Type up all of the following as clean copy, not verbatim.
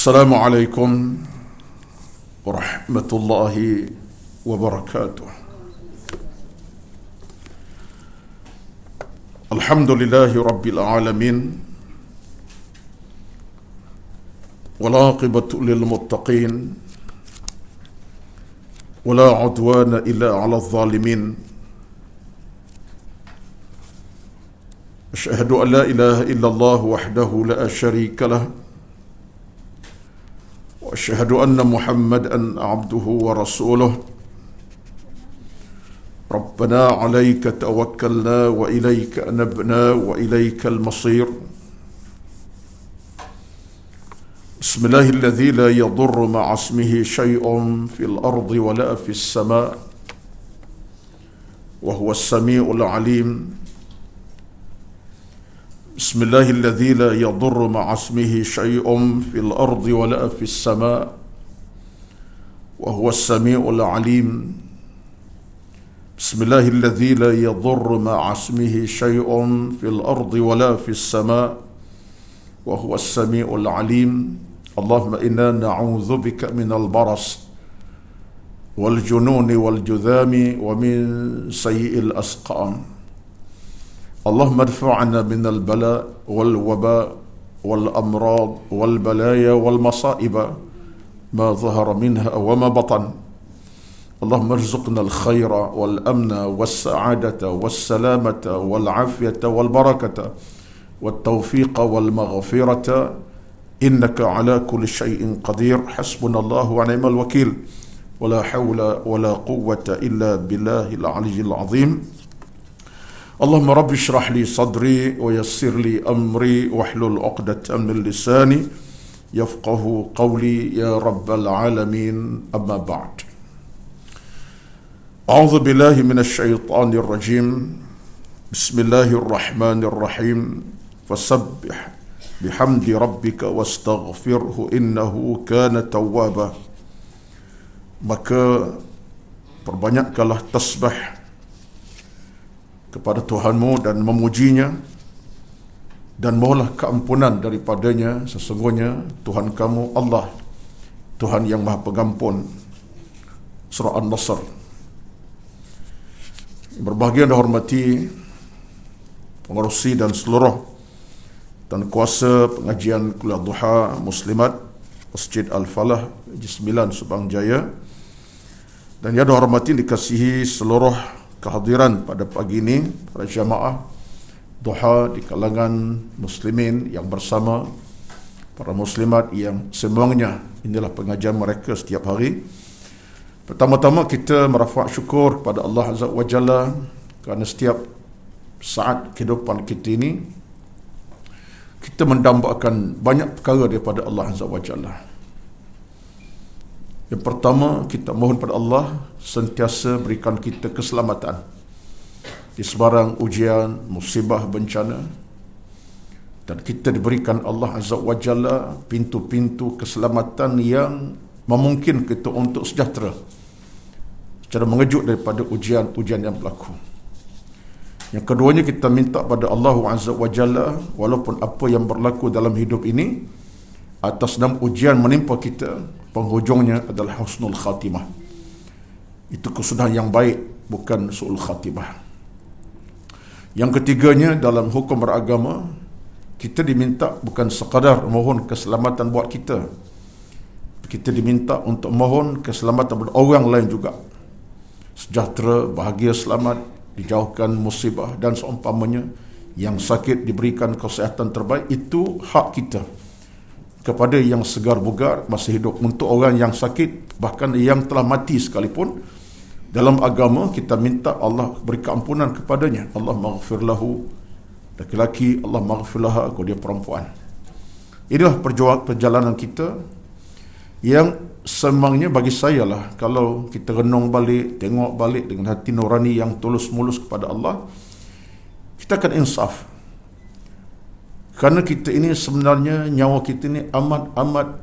Assalamualaikum warahmatullahi wabarakatuh. Alhamdulillahi rabbil alamin. Wal aqibatu lil muttaqin. Wala udwana illa 'alal zalimin. Asyhadu an la ilaha illallah wahdahu la syarika lah. وأشهد أن محمدًا عبده ورسوله. ربنا عليك توكلنا وإليك أنبنا وإليك المصير. بسم الله الذي لا يضر مع اسمه شيء في الأرض ولا في السماء وهو السميع العليم. بسم الله الذي لا يضر مع اسمه شيء في الأرض ولا في السماء وهو السميع العليم. بسم الله الذي لا يضر مع اسمه شيء في الأرض ولا في السماء وهو السميع العليم. اللهم إنا نعوذ بك من البرص والجنون والجذام ومن سيء الأسقام. اللهم ادفعنا من البلاء والوباء والأمراض والبلايا والمصائب ما ظهر منها وما بطن. اللهم ارزقنا الخير والأمن والسعادة والسلامة والعافية والبركة والتوفيق والمغفرة إنك على كل شيء قدير. حسبنا الله ونعم الوكيل. ولا حول ولا قوة إلا بالله العلي العظيم. اللهم رب اشرح لي صدري ويسر لي أمري واحلل عقدة من لساني يفقه قولي يا رب العالمين. أما بعد. أعوذ بالله من الشيطان الرجيم. بسم الله الرحمن الرحيم. فسبح بحمد ربك واستغفره إنه كان توابا. Maka perbanyakkanlah tasbih kepada Tuhanmu dan memujinya, dan mohonlah keampunan daripadanya. Sesungguhnya Tuhan kamu Allah, Tuhan yang Maha Pengampun. Surah An-Nasr. Berbahagia dan hormati pengerusi dan seluruh dan kuasa pengajian Kuliah Duha Muslimat Masjid Al-Falah Haji 9 Subang Jaya, dan yang dihormati dikasihi seluruh kehadiran pada pagi ini, para jamaah duha di kalangan muslimin yang bersama, para muslimat yang semuanya inilah pengajian mereka setiap hari. Pertama-tama kita merafak syukur kepada Allah Azza wa Jalla kerana setiap saat kehidupan kita ini kita mendambakan banyak perkara daripada Allah Azza wa Jalla. Yang pertama, kita mohon pada Allah sentiasa berikan kita keselamatan di sebarang ujian, musibah, bencana, dan kita diberikan Allah Azza wa Jalla pintu-pintu keselamatan yang memungkinkan kita untuk sejahtera secara mengejut daripada ujian-ujian yang berlaku. Yang keduanya, kita minta pada Allah Azza wa Jalla, walaupun apa yang berlaku dalam hidup ini, atas nama ujian menimpa kita, penghujungnya adalah husnul khatimah. Itu kesudahan yang baik, bukan su'ul khatimah. Yang ketiganya, dalam hukum beragama, kita diminta bukan sekadar mohon keselamatan buat kita, kita diminta untuk mohon keselamatan buat orang lain juga. Sejahtera, bahagia, selamat, dijauhkan musibah dan seumpamanya. Yang sakit diberikan kesihatan terbaik. Itu hak kita kepada yang segar bugar masih hidup. Untuk orang yang sakit, bahkan yang telah mati sekalipun, dalam agama kita minta Allah beri keampunan kepadanya. Allah maghfir lahu, laki-laki, Allah maghfir laha, kalau dia perempuan. Inilah perjalanan kita yang semangnya bagi saya lah, kalau kita renung balik, tengok balik dengan hati nurani yang tulus mulus kepada Allah, kita akan insaf. Kerana kita ini sebenarnya, nyawa kita ini amat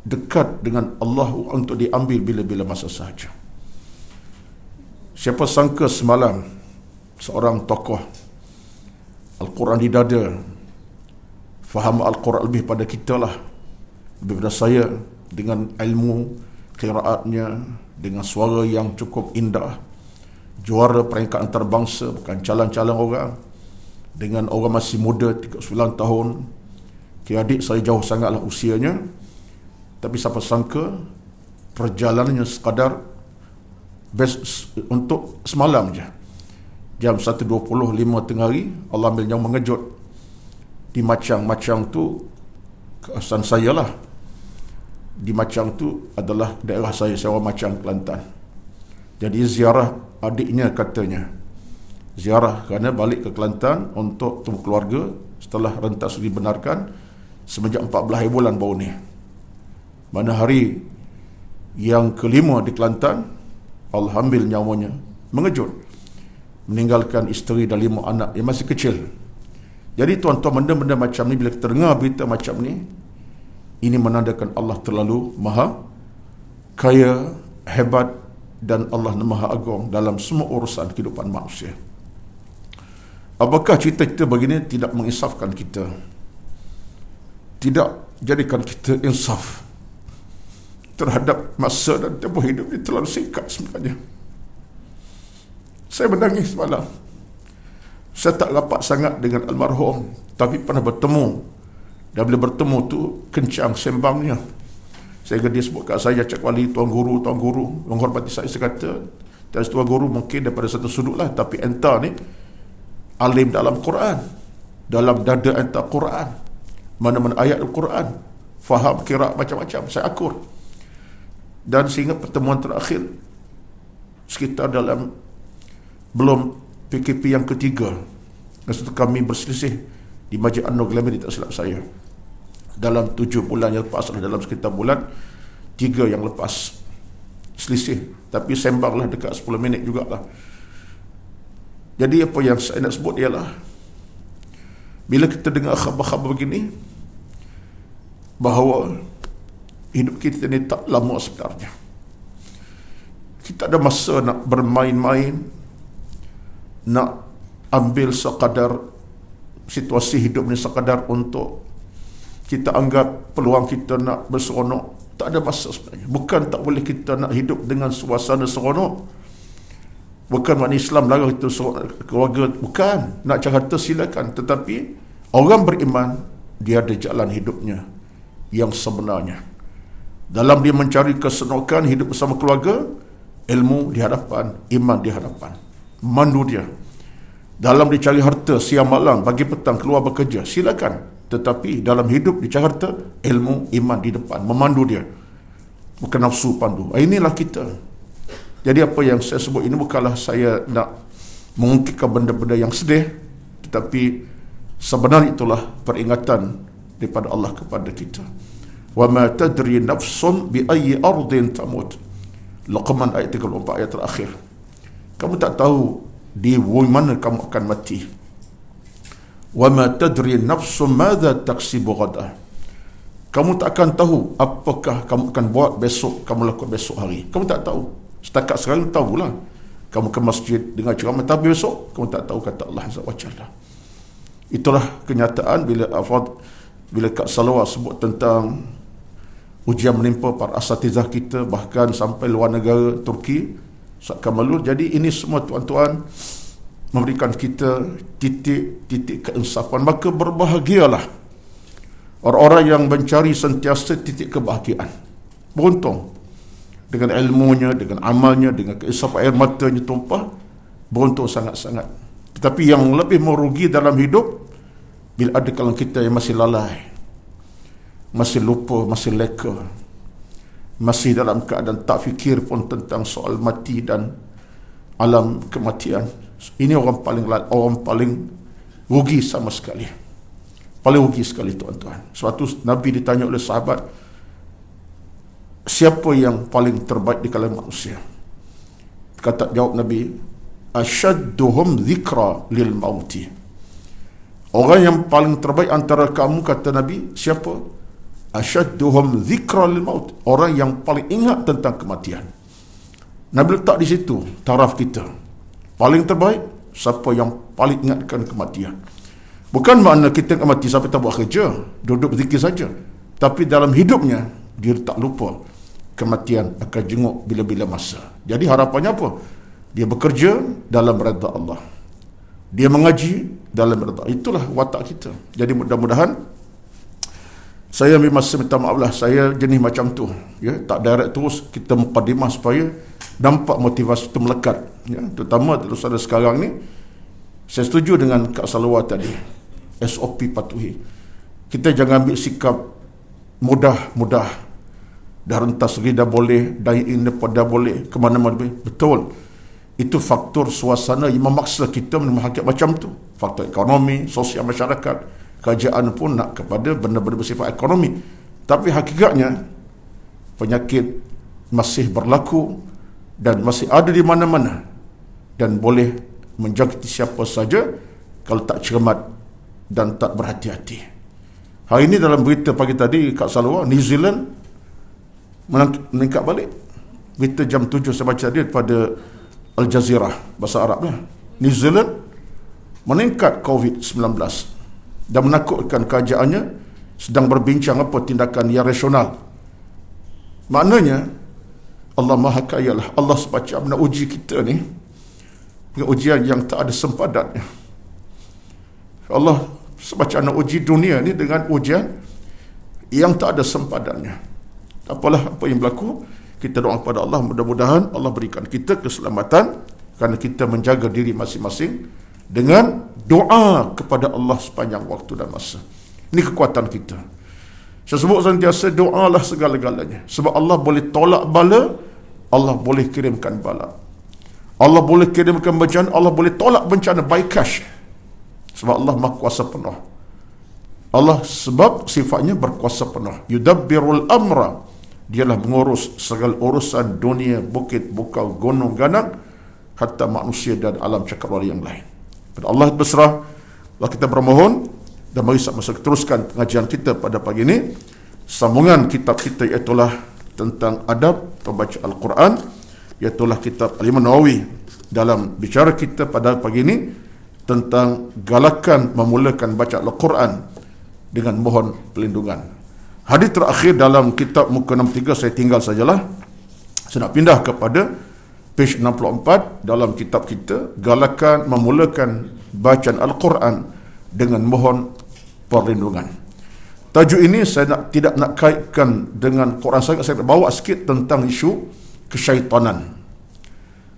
dekat dengan Allah untuk diambil bila-bila masa sahaja. Siapa sangka semalam seorang tokoh Al-Quran di dada, faham Al-Quran lebih pada kita lah, lebih daripada saya dengan ilmu qiraatnya, dengan suara yang cukup indah, juara peringkat antarabangsa, bukan calon-calon orang, dengan orang masih muda 39 tahun. Adik saya jauh sangatlah usianya, tapi siapa sangka perjalanannya sekadar untuk semalam je. Jam 1.25 tengah hari Allah ambil yang mengejut di Macang tu, keasan saya lah. Di Macang tu adalah daerah saya orang Macang, Kelantan. Jadi ziarah adiknya katanya. Ziarah kerana balik ke Kelantan untuk temu keluarga setelah rentas dibenarkan semenjak 14 hari bulan baru ni. Mana hari yang kelima di Kelantan, Allah ambil nyawanya, mengejut, meninggalkan isteri dan 5 anak yang masih kecil. Jadi tuan-tuan, benda-benda macam ni, bila kita dengar berita macam ni, ini menandakan Allah terlalu maha kaya, hebat, dan Allah maha agung dalam semua urusan kehidupan manusia. Apakah cerita-cerita begini tidak menginsafkan kita? Tidak jadikan kita insaf terhadap masa dan tempoh hidup ini terlalu singkat sebenarnya. Saya menangis semalam. Saya tak rapat sangat dengan almarhum, tapi pernah bertemu. Dan bila bertemu tu, kencang sembangnya. Sehingga dia sebut kat saya, Cik Wali, Tuan Guru, menghormati saya. Saya kata, Tuan Guru mungkin daripada satu sudut lah, tapi entah ni alim dalam Quran, dalam dada entah Quran, mana-mana ayat Al-Quran, faham kira macam-macam. Saya akur. Dan sehingga pertemuan terakhir sekitar dalam belum PKP yang ketiga, masa itu kami berselisih di Masjid An-Nur Glamir, tak silap saya, dalam 7 bulan yang lepas, dalam sekitar bulan 3 yang lepas selisih, tapi sembanglah dekat 10 minit jugalah. Jadi apa yang saya nak sebut ialah, bila kita dengar khabar-khabar begini, bahawa hidup kita ni tak lama sebenarnya. Kita ada masa nak bermain-main, nak ambil sekadar situasi hidup ni sekadar untuk kita anggap peluang kita nak berseronok. Tak ada masa sebenarnya. Bukan tak boleh kita nak hidup dengan suasana seronok. Bukan makna Islam larang kita keluarga. Bukan. Nak cakap silakan. Tetapi orang beriman, dia ada jalan hidupnya yang sebenarnya. Dalam dia mencari keseronokan hidup bersama keluarga, ilmu di hadapan, iman di hadapan. Mandu dia. Dalam dia cari harta siang malam, pagi petang keluar bekerja, silakan. Tetapi dalam hidup dia cari harta, ilmu, iman di depan, memandu dia. Bukan nafsu pandu. Inilah kita. Jadi apa yang saya sebut ini bukanlah saya nak mengungkitkan benda-benda yang sedih, tetapi sebenarnya itulah peringatan daripada Allah kepada kita. Wa ma tadri nafsun bi ayyi ardin tamut. Luqman ayat 34, ayat terakhir. Kamu tak tahu di mana kamu akan mati. Wa ma tadri nafsun madza taksibu ghadan. Kamu tak akan tahu apakah kamu akan buat besok, kamu lakukan besok hari. Kamu tak tahu. Setakat sekarang tahulah. Kamu ke masjid dengar ceramah, tapi besok kamu tak tahu, kata Allah Azza wa Jalla. Itulah kenyataan bila Kak Salwa sebut tentang ujian menimpa para asatizah kita, bahkan sampai luar negara, Turki, Kamalur. Jadi ini semua tuan-tuan memberikan kita titik-titik keinsafan. Maka berbahagialah orang-orang yang mencari sentiasa titik kebahagiaan. Beruntung dengan ilmunya, dengan amalnya, dengan keinsafan, air matanya tumpah. Beruntung sangat-sangat. Tetapi yang lebih merugi dalam hidup, bila ada kalangan kita yang masih lalai, masih lupa, masih leka, masih dalam keadaan tak fikir pun tentang soal mati dan alam kematian. Ini orang paling rugi sama sekali. Paling rugi sekali tuan-tuan. Suatu Nabi ditanya oleh sahabat, siapa yang paling terbaik di kalangan manusia? Kata jawab Nabi, asyadduhum dzikra lil mauti. Orang yang paling terbaik antara kamu, kata Nabi, siapa? Asyadduhum dzikra lil maut. Orang yang paling ingat tentang kematian. Nabi letak di situ taraf kita. Paling terbaik, siapa yang paling ingatkan kematian. Bukan makna kita nak mati sampai tak buat kerja, duduk berzikir saja. Tapi dalam hidupnya, dia tak lupa kematian akan jenguk bila-bila masa. Jadi harapannya apa? Dia bekerja dalam redha Allah. Dia mengaji dalam redha. Itulah watak kita. Jadi mudah-mudahan, saya ambil masa minta maaf lah, saya jenis macam tu, ya, tak direct terus, kita mukadimah supaya nampak motivasi itu melekat, ya, terutama terus ada sekarang ni. Saya setuju dengan Kak Salwa tadi, SOP patuhi. Kita jangan ambil sikap mudah-mudah, dah rentas lagi dah boleh, dah ini dah boleh, ke mana-mana boleh. Betul, itu faktor suasana yang memaksa kita menghakikat macam tu. Faktor ekonomi, sosial masyarakat, kerajaan pun nak kepada benda-benda bersifat ekonomi. Tapi hakikatnya penyakit masih berlaku dan masih ada di mana-mana dan boleh menjangkiti siapa saja kalau tak cermat dan tak berhati-hati. Hari ini dalam berita pagi tadi, Kak Salwa, New Zealand meningkat balik. Berita jam 7 saya baca dia pada Al Jazeera bahasa Arabnya. New Zealand meningkat COVID-19 dan menakutkan kerajaannya sedang berbincang apa tindakan yang rasional. Maknanya Allah Maha Kaya lah. Allah semacam nak uji kita ni dengan ujian yang tak ada sempadannya. Allah semacam nak uji dunia ni dengan ujian yang tak ada sempadannya. Apalah apa yang berlaku, kita doa kepada Allah, mudah-mudahan Allah berikan kita keselamatan kerana kita menjaga diri masing-masing dengan doa kepada Allah sepanjang waktu dan masa. Ini kekuatan kita. Saya sebut sentiasa, doalah segala-galanya. Sebab Allah boleh tolak bala, Allah boleh kirimkan bala. Allah boleh kirimkan bencana, Allah boleh tolak bencana by cash. Sebab Allah Maha Kuasa penuh. Allah sebab sifatnya berkuasa penuh. Yudabbirul amra, dialah mengurus segala urusan dunia, bukit, bukau, gunung, ganang, hatta manusia dan alam cakrawala yang lain. Pada Allah berserah, Allah kita bermohon, dan mari sama-sama teruskan pengajian kita pada pagi ini. Sambungan kitab kita iaitulah tentang adab pembaca Al-Quran, iaitulah kitab Al-Imam Nawawi. Dalam bicara kita pada pagi ini tentang galakan memulakan baca Al-Quran dengan mohon perlindungan. Hadis terakhir dalam kitab muka 63 saya tinggal sajalah. Saya nak pindah kepada page 64 dalam kitab kita, galakan memulakan bacaan Al-Quran dengan mohon perlindungan. Tajuk ini saya tidak nak kaitkan dengan Quran sangat, saya nak bawa sikit tentang isu kesyaitanan.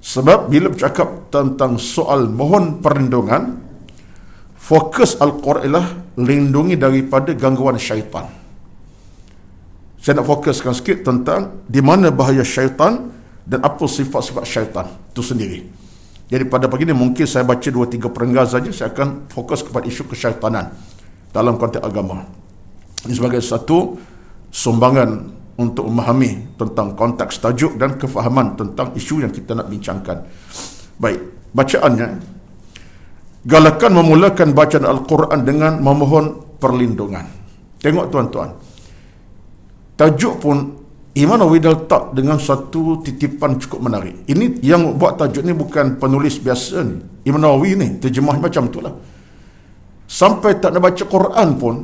Sebab bila bercakap tentang soal mohon perlindungan, fokus Al-Quran ialah lindungi daripada gangguan syaitan. Saya nak fokuskan sikit tentang di mana bahaya syaitan dan apa sifat-sifat syaitan itu sendiri. Jadi pada pagi ini mungkin saya baca 2-3 perenggan saja, saya akan fokus kepada isu kesyaitanan dalam konteks agama. Ini sebagai satu sumbangan untuk memahami tentang konteks tajuk dan kefahaman tentang isu yang kita nak bincangkan. Baik, bacaannya, galakan memulakan bacaan Al-Quran dengan memohon perlindungan. Tengok tuan-tuan, tajuk pun Imam Nawawi letak dengan satu titipan cukup menarik. Ini yang buat tajuk ni bukan penulis biasa ni. Imam Nawawi ni terjemah macam itulah. Sampai tak nak baca Quran pun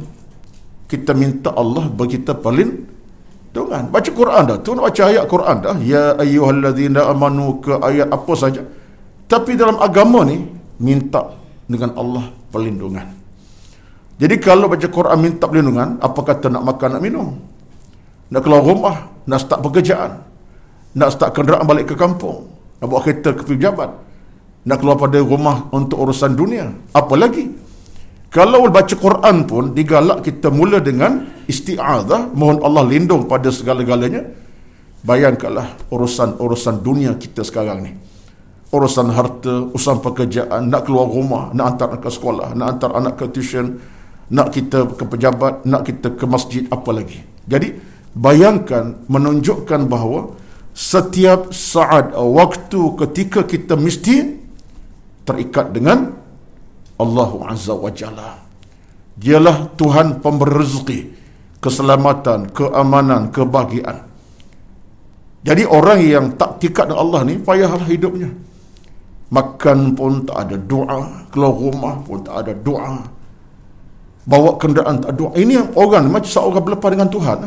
kita minta Allah bagi kita perlindungan. Baca Quran dah, tu nak baca ayat Quran dah, ya ayyuhallazina amanu ke ayat apa saja. Tapi dalam agama ni minta dengan Allah perlindungan. Jadi kalau baca Quran minta perlindungan, apa kata nak makan, nak minum, nak keluar rumah, nak start pekerjaan, nak start kenderaan balik ke kampung, nak bawa kereta ke pejabat, nak keluar pada rumah untuk urusan dunia, apa lagi? Kalau baca Quran pun digalak kita mula dengan isti'adzah, mohon Allah lindung pada segala-galanya. Bayangkanlah urusan dunia kita sekarang ni, urusan harta, urusan pekerjaan, nak keluar rumah, nak hantar anak ke sekolah, nak hantar anak ke tuition, nak kita ke pejabat, nak kita ke masjid, apa lagi. Jadi bayangkan, menunjukkan bahawa setiap saat, waktu, ketika kita mesti terikat dengan Allah Azza wa Jalla. Dialah Tuhan pemberi rezeki, keselamatan, keamanan, kebahagiaan. Jadi orang yang tak terikat dengan Allah ni payahlah hidupnya. Makan pun tak ada doa, keluar rumah pun tak ada doa, bawa kenderaan tak ada. Ini yang orang macam seorang berlepas dengan Tuhan.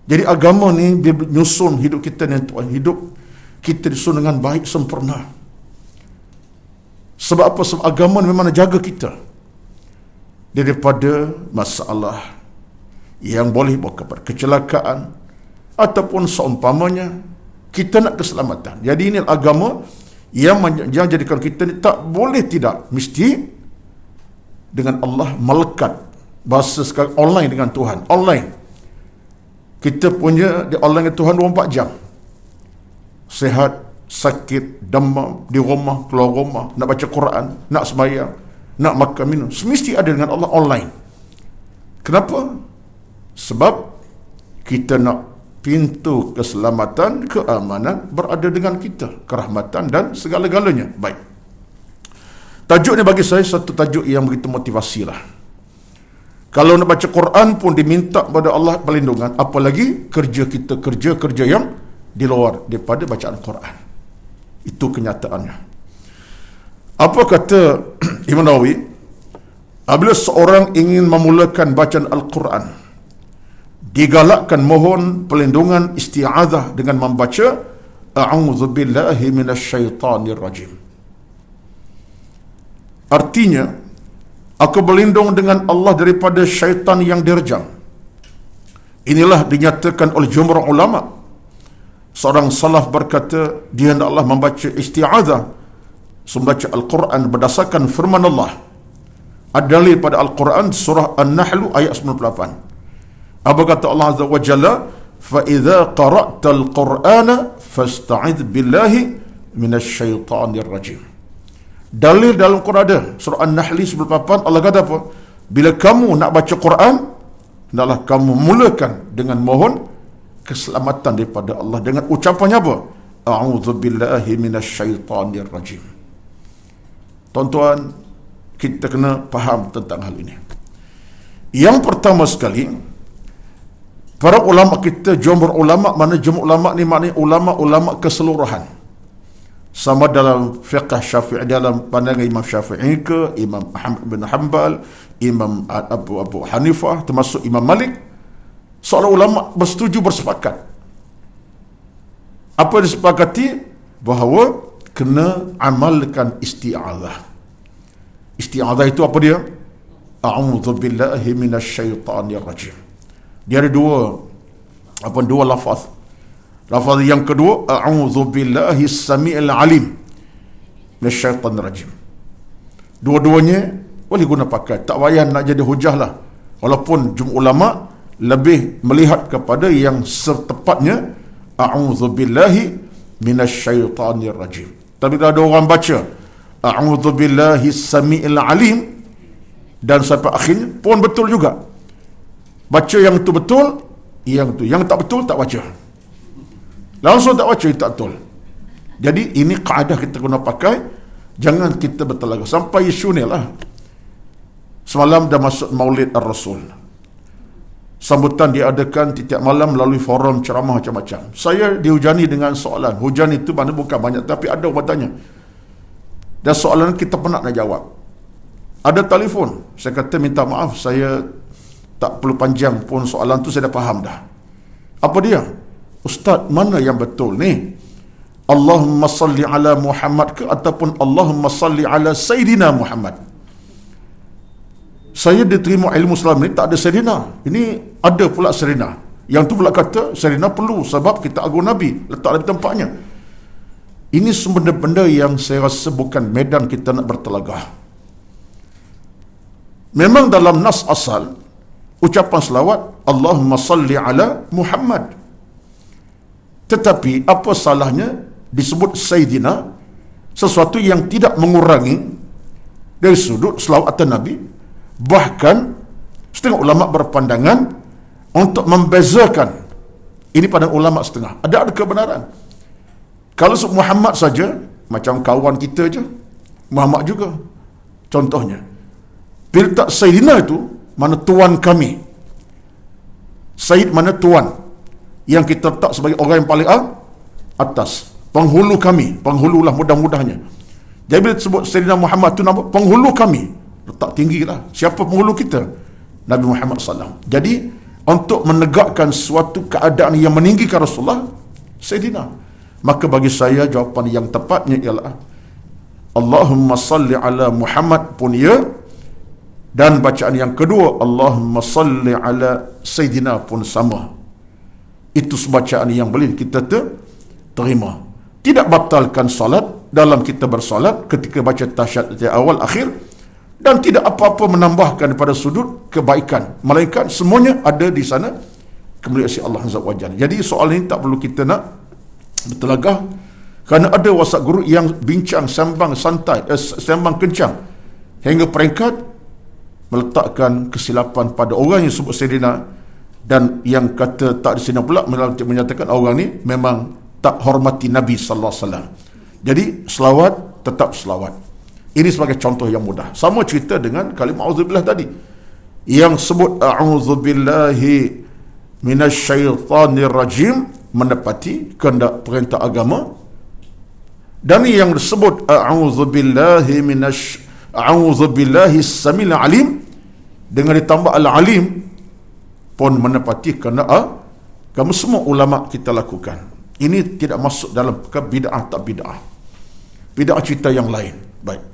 Jadi agama ni dia menyusun hidup kita dengan Tuhan. Hidup kita disusun dengan baik, sempurna. Sebab apa? Sebab agama ni memang jaga kita daripada masalah yang boleh bawa kepada kecelakaan ataupun seumpamanya kita nak keselamatan. Jadi ini agama yang jadikan kita ni tak boleh tidak mesti dengan Allah melekat. Bahasa sekarang online dengan Tuhan. Online. Kita punya di online dengan Tuhan 24 jam. Sehat, sakit, demam, di rumah, keluar rumah, nak baca Quran, nak sembahyang, nak makan minum, semesti ada dengan Allah online. Kenapa? Sebab kita nak pintu keselamatan, keamanan berada dengan kita, kerahmatan dan segala-galanya. Baik. Tajuk ni bagi saya satu tajuk yang begitu motivasi lah. Kalau nak baca Quran pun diminta kepada Allah perlindungan, apalagi kerja kita, kerja yang di luar daripada bacaan Quran. Itu kenyataannya. Apa kata Imam Nawawi? Apabila seorang ingin memulakan bacaan Al-Quran, digalakkan mohon perlindungan isti'adzah dengan membaca A'udzu billahi minasyaitonir rajim. Artinya, aku berlindung dengan Allah daripada syaitan yang dirjam. Inilah dinyatakan oleh jumhur ulama. Seorang salaf berkata, dia hendaklah membaca isti'adzah, membaca Al-Quran berdasarkan firman Allah. Ada dalil pada Al-Quran surah An-Nahl ayat 98. Apa kata Allah Azza wa Jalla? Fa idza qara'tal Qur'ana fasta'idz billahi minasyaitonir rajim. Dalil dalam Quran ada. Surah An-Nahl 98 Allah kata apa? Bila kamu nak baca Quran, hendaklah kamu mulakan dengan mohon keselamatan daripada Allah dengan ucapannya apa? A'udzu billahi minasyaitonir rajim. Tuan-tuan, kita kena faham tentang hal ini. Yang pertama sekali, para ulama kita, jumhur ulama, mana jumhur ulama ni maknanya ulama-ulama keseluruhan. Sama dalam fiqh Syafi'i, dalam pandangan Imam Syafi'i ke, Imam Ahmad bin Hanbal, Imam Abu Hanifah, termasuk Imam Malik, seorang ulama bersetuju, bersepakat. Apa yang disepakati? Bahawa kena amalkan isti'adzah. Isti'adzah itu apa dia? A'udzu billahi minasyaitonir rajim. Dia ada dua lafaz. Lafaz yang kedua, a'udzu billahi samiil alim minasyaitonir rajim. Dua-duanya boleh guna pakai, tak payah nak jadi hujah lah. Walaupun jumhur ulama lebih melihat kepada yang setepatnya a'udzu billahi minasyaitonir rajim. Tapi kalau ada orang baca a'udzu billahi samiil alim dan sampai akhirnya pun betul juga. Baca yang itu betul, yang tak betul tak baca. Langsung tak baca, itu tak betul. Jadi ini kaedah kita guna pakai. Jangan kita bertelaga sampai isu ni lah. Semalam dah masuk Maulid Ar-Rasul. Sambutan diadakan setiap malam melalui forum ceramah macam-macam. Saya dihujani dengan soalan. Hujan itu mana bukan banyak, tapi ada orang bertanya. Dan soalan kita penat nak jawab. Ada telefon. Saya kata minta maaf, saya tak perlu panjang pun soalan tu saya dah faham dah. Apa dia? Ustaz, mana yang betul ni? Allahumma salli ala Muhammad ke ataupun Allahumma salli ala Sayyidina Muhammad? Saya diterima ilmu Islam ni tak ada Sayyidina. Ini ada pula Sayyidina. Yang tu pula kata Sayyidina perlu sebab kita agung Nabi, letak di tempatnya. Ini semua benda yang saya rasa bukan medan kita nak bertelagah. Memang dalam nas asal ucapan selawat Allahumma salli ala Muhammad. Tetapi apa salahnya disebut Sayyidina, sesuatu yang tidak mengurangi dari sudut selawat atas Nabi. Bahkan setengah ulama berpandangan untuk membezakan. Ini pada ulama setengah. Ada kebenaran. Kalau sebut Muhammad saja, macam kawan kita je, Muhammad juga. Contohnya, bila tak Sayyidina itu, mana tuan kami. Sayyid mana tuan. Yang kita letak sebagai orang yang paling atas. Penghulu kami. Penghululah mudah-mudahnya. Jadi bila sebut Sayyidina Muhammad itu nama penghulu kami. letak tinggi lah. Siapa penghulu kita? Nabi Muhammad SAW. Jadi untuk menegakkan suatu keadaan yang meninggikan Rasulullah, Sayyidina, maka bagi saya jawapan yang tepatnya ialah Allahumma salli ala Muhammad pun ya, dan bacaan yang kedua Allahumma salli ala Sayyidina pun sama. Itu bacaan yang boleh kita terima. Tidak batalkan salat dalam kita bersalat ketika baca tasyahud awal akhir, dan tidak apa-apa menambahkan pada sudut kebaikan, melainkan semuanya ada di sana kemuliaan Allah Azza wa Jalla. Jadi soal ini tak perlu kita nak bertelagah, kerana ada WhatsApp guru yang bincang sembang santai, sembang kencang hingga peringkat meletakkan kesilapan pada orang yang sebut Sayyidina, dan yang kata tak di sini pula menyatakan orang ni memang tak hormati Nabi sallallahu alaihi wasallam. Jadi selawat tetap selawat. Ini sebagai contoh yang mudah. Sama cerita dengan kalimah auzubillah tadi. Yang sebut a'udzubillahi minasyaitanir rajim menepati kehendak perintah agama. Dan yang disebut a'udzubillahi samil alim dengan ditambah al-alim pun menepati kehendak agama. Semua ulama kita lakukan. Ini tidak masuk dalam bid'ah tak bid'ah. Bid'ah cerita yang lain. Baik.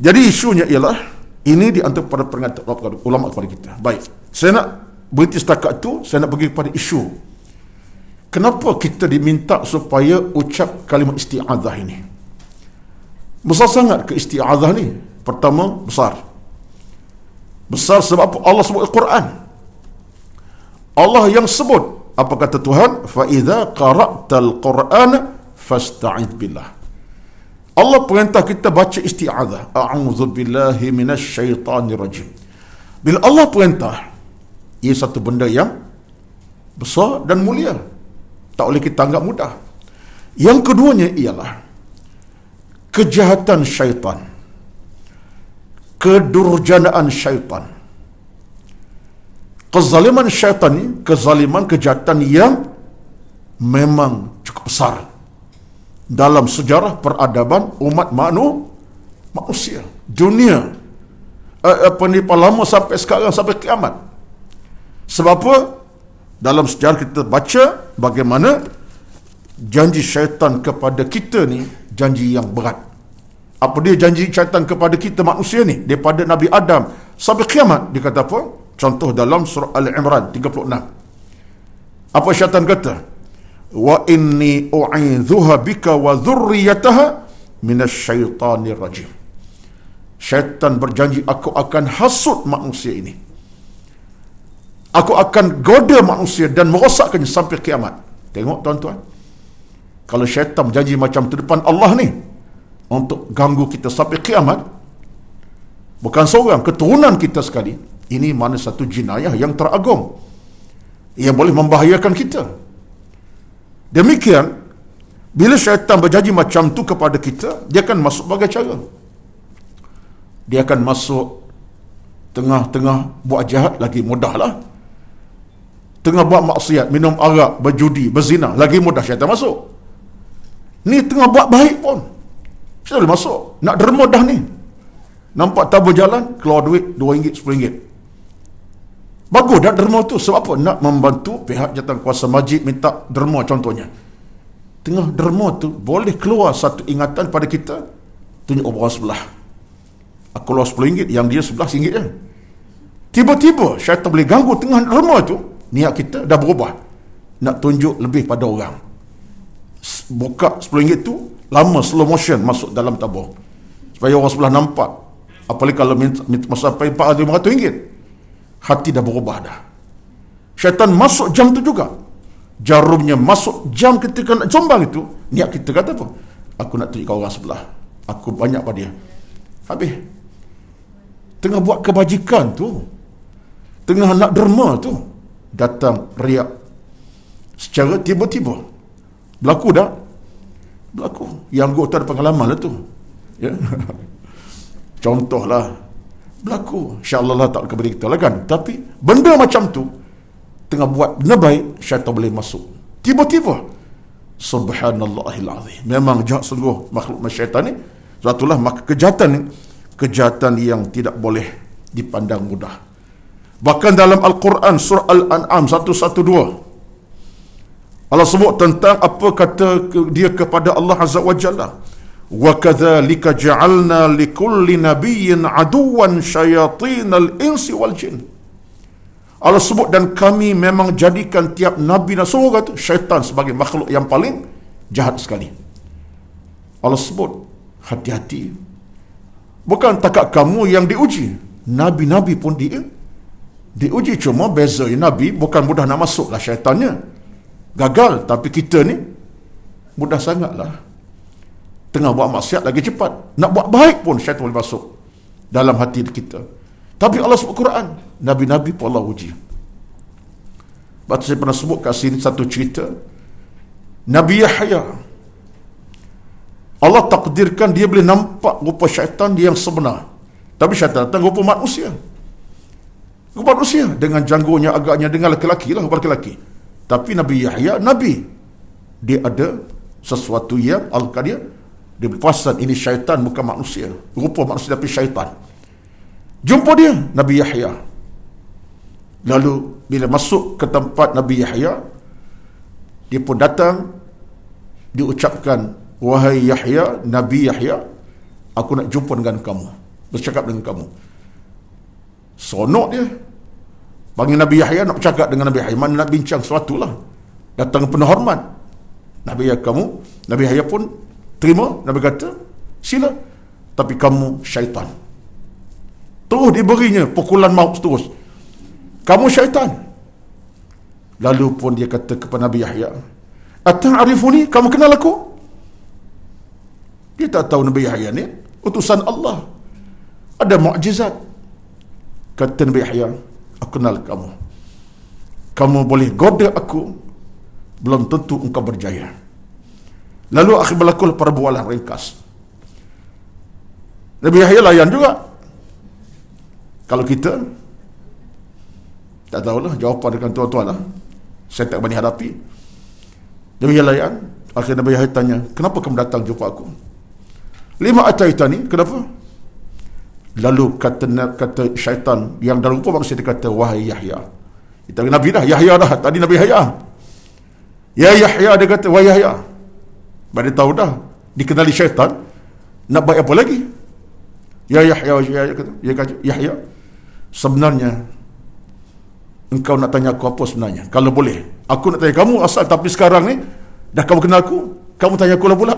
Jadi isunya ialah ini di antara pada pernyataan ulama kepada kita. Baik. Saya nak berhenti setakat tu, saya nak pergi kepada isu. Kenapa kita diminta supaya ucap kalimah isti'adzah ini? Besar sangat ke isti'adzah ni? Pertama, besar. Besar sebab apa? Allah sebut Al-Quran. Allah yang sebut. Apa kata Tuhan? فَإِذَا قَرَأْتَ الْقُرْآنَ فَاسْتَعِذْ بِاللَّهِ. Allah perintah kita baca isti'adzah. A'udzu billahi minasyaitanir rajim. Bila Allah perintah, ia satu benda yang besar dan mulia. Tak boleh kita anggap mudah. Yang keduanya ialah kejahatan syaitan, kedurjanaan syaitan, kezaliman syaitan ni, kezaliman kejahatan yang memang cukup besar dalam sejarah peradaban umat manusia, dunia, lama sampai sekarang, sampai kiamat. Sebab apa? Dalam sejarah kita baca bagaimana janji syaitan kepada kita ni janji yang berat. Apa dia janji syaitan kepada kita manusia ni? Daripada Nabi Adam sampai kiamat, dia kata apa? Contoh dalam surah Al-Imran 36. Apa syaitan kata? Wa inni u'idzuha bika wa dhurriyyataha minasyaitanir rajim. Syaitan berjanji, aku akan hasut manusia ini. Aku akan goda manusia dan merosakkannya sampai kiamat. Tengok tuan-tuan. Kalau syaitan berjanji macam tu depan Allah ni untuk ganggu kita sampai kiamat, bukan seorang, keturunan kita sekali, ini mana satu jinayah yang teragung yang boleh membahayakan kita. Demikian, bila syaitan berjanji macam tu kepada kita, dia akan masuk bagai cara. Dia akan masuk tengah-tengah buat jahat, lagi mudah lah. Tengah buat maksiat, minum arak, berjudi, berzina, lagi mudah syaitan masuk. Ni tengah buat baik pun, syaitan boleh masuk. Nak derma dah ni, nampak tabur jalan, keluar duit RM2, RM10. Bagus dah derma tu. Sebab apa? Nak membantu pihak jawatan kuasa masjid minta derma contohnya. Tengah derma tu boleh keluar satu ingatan pada kita, tunjuk orang sebelah. Aku keluar RM10, yang dia RM11 je. Tiba-tiba syaitan boleh ganggu tengah derma tu. Niat kita dah berubah, nak tunjuk lebih pada orang. Buka RM10 tu, lama slow motion masuk dalam tabung supaya orang sebelah nampak. Apalagi kalau minta sampai RM400-500, hati dah berubah dah. Syaitan masuk jam tu juga. Jarumnya masuk jam ketika nak jombang itu. Niat kita kata apa? Aku nak tunjuk orang sebelah, aku banyak pada dia. Habis. Tengah buat kebajikan tu, tengah nak derma tu, datang riak secara tiba-tiba. Berlaku dah? Berlaku. Yang anggota ada pengalaman lah tu. Ya. Contohlah. Berlaku. InsyaAllah lah tak kepada kita lah kan. Tapi benda macam tu, tengah buat benda baik, syaitan boleh masuk tiba-tiba. Subhanallahil azim. Memang jahat sungguh makhluk syaitan ni. Sebab itulah maka kejahatan ni, kejahatan yang tidak boleh dipandang mudah. Bahkan dalam Al-Quran surah Al-An'am 112, Allah sebut tentang apa kata dia kepada Allah Azza wa Jalla. Wa kadzalika ja'alna likulli nabiyyin aduwan syayatinal insi wal jin. Allah sebut, dan kami memang jadikan tiap nabi dan semua kata syaitan sebagai makhluk yang paling jahat sekali. Allah sebut, hati-hati. Bukan takat kamu yang diuji, nabi-nabi pun diuji. Cuma beza nabi bukan mudah nak masuk lah, syaitannya gagal. Tapi kita ni mudah sangat lah. Tengah buat maksiat lagi cepat, nak buat baik pun syaitan boleh masuk dalam hati kita. Tapi Allah sebut Quran, nabi-nabi pun Allah uji. Sebab saya pernah sebut kat sini satu cerita Nabi Yahya. Allah takdirkan dia boleh nampak rupa syaitan yang sebenar, tapi syaitan datang rupa manusia. Rupa manusia dengan janggunya agaknya dengan lelaki lah, rupa lelaki. Tapi Nabi Yahya, Nabi, dia ada sesuatu yang Allah dia berperasan ini syaitan bukan manusia, rupa manusia tapi syaitan. Jumpa dia Nabi Yahya. Lalu bila masuk ke tempat Nabi Yahya, dia pun datang, diucapkan, wahai Yahya, Nabi Yahya, aku nak jumpa dengan kamu, bercakap dengan kamu. Sonok dia panggil Nabi Yahya, nak bercakap dengan Nabi Yahya, mana nak bincang sesuatu lah, datang penuh hormat. Nabi Yahya pun terima. Nabi kata, sila, tapi kamu syaitan. Terus diberinya pukulan maut terus, kamu syaitan. Lalu pun dia kata kepada Nabi Yahya, ata'arifuni, kamu kenal aku? Dia tak tahu Nabi Yahya ni utusan Allah, ada mukjizat. Kata Nabi Yahya, aku kenal kamu. Kamu boleh goda aku, belum tentu engkau berjaya. Lalu akhir berlaku perbualan ringkas. Nabi Yahya layan juga. Kalau kita tak tahulah jawapan dengan tuan-tuan lah, saya tak berani hadapi. Nabi Yahya layan. Akhir Nabi Yahya tanya, kenapa kamu datang jumpa aku? Lima ataitani, kenapa? Lalu kata syaitan yang dalam rupa manusia, dia kata, wahai Yahya. Kita Nabi dah, Yahya dah, tadi Nabi Yahya. Ya Yahya, dia kata, wahai Yahya. Dia tahu dah, dikenali syaitan, nak baik apa lagi? Ya Yahya, dia kata, Yahya, sebenarnya engkau nak tanya aku apa sebenarnya? Kalau boleh, aku nak tanya kamu asal, tapi sekarang ni dah kamu kenal aku, kamu tanya aku lah pula.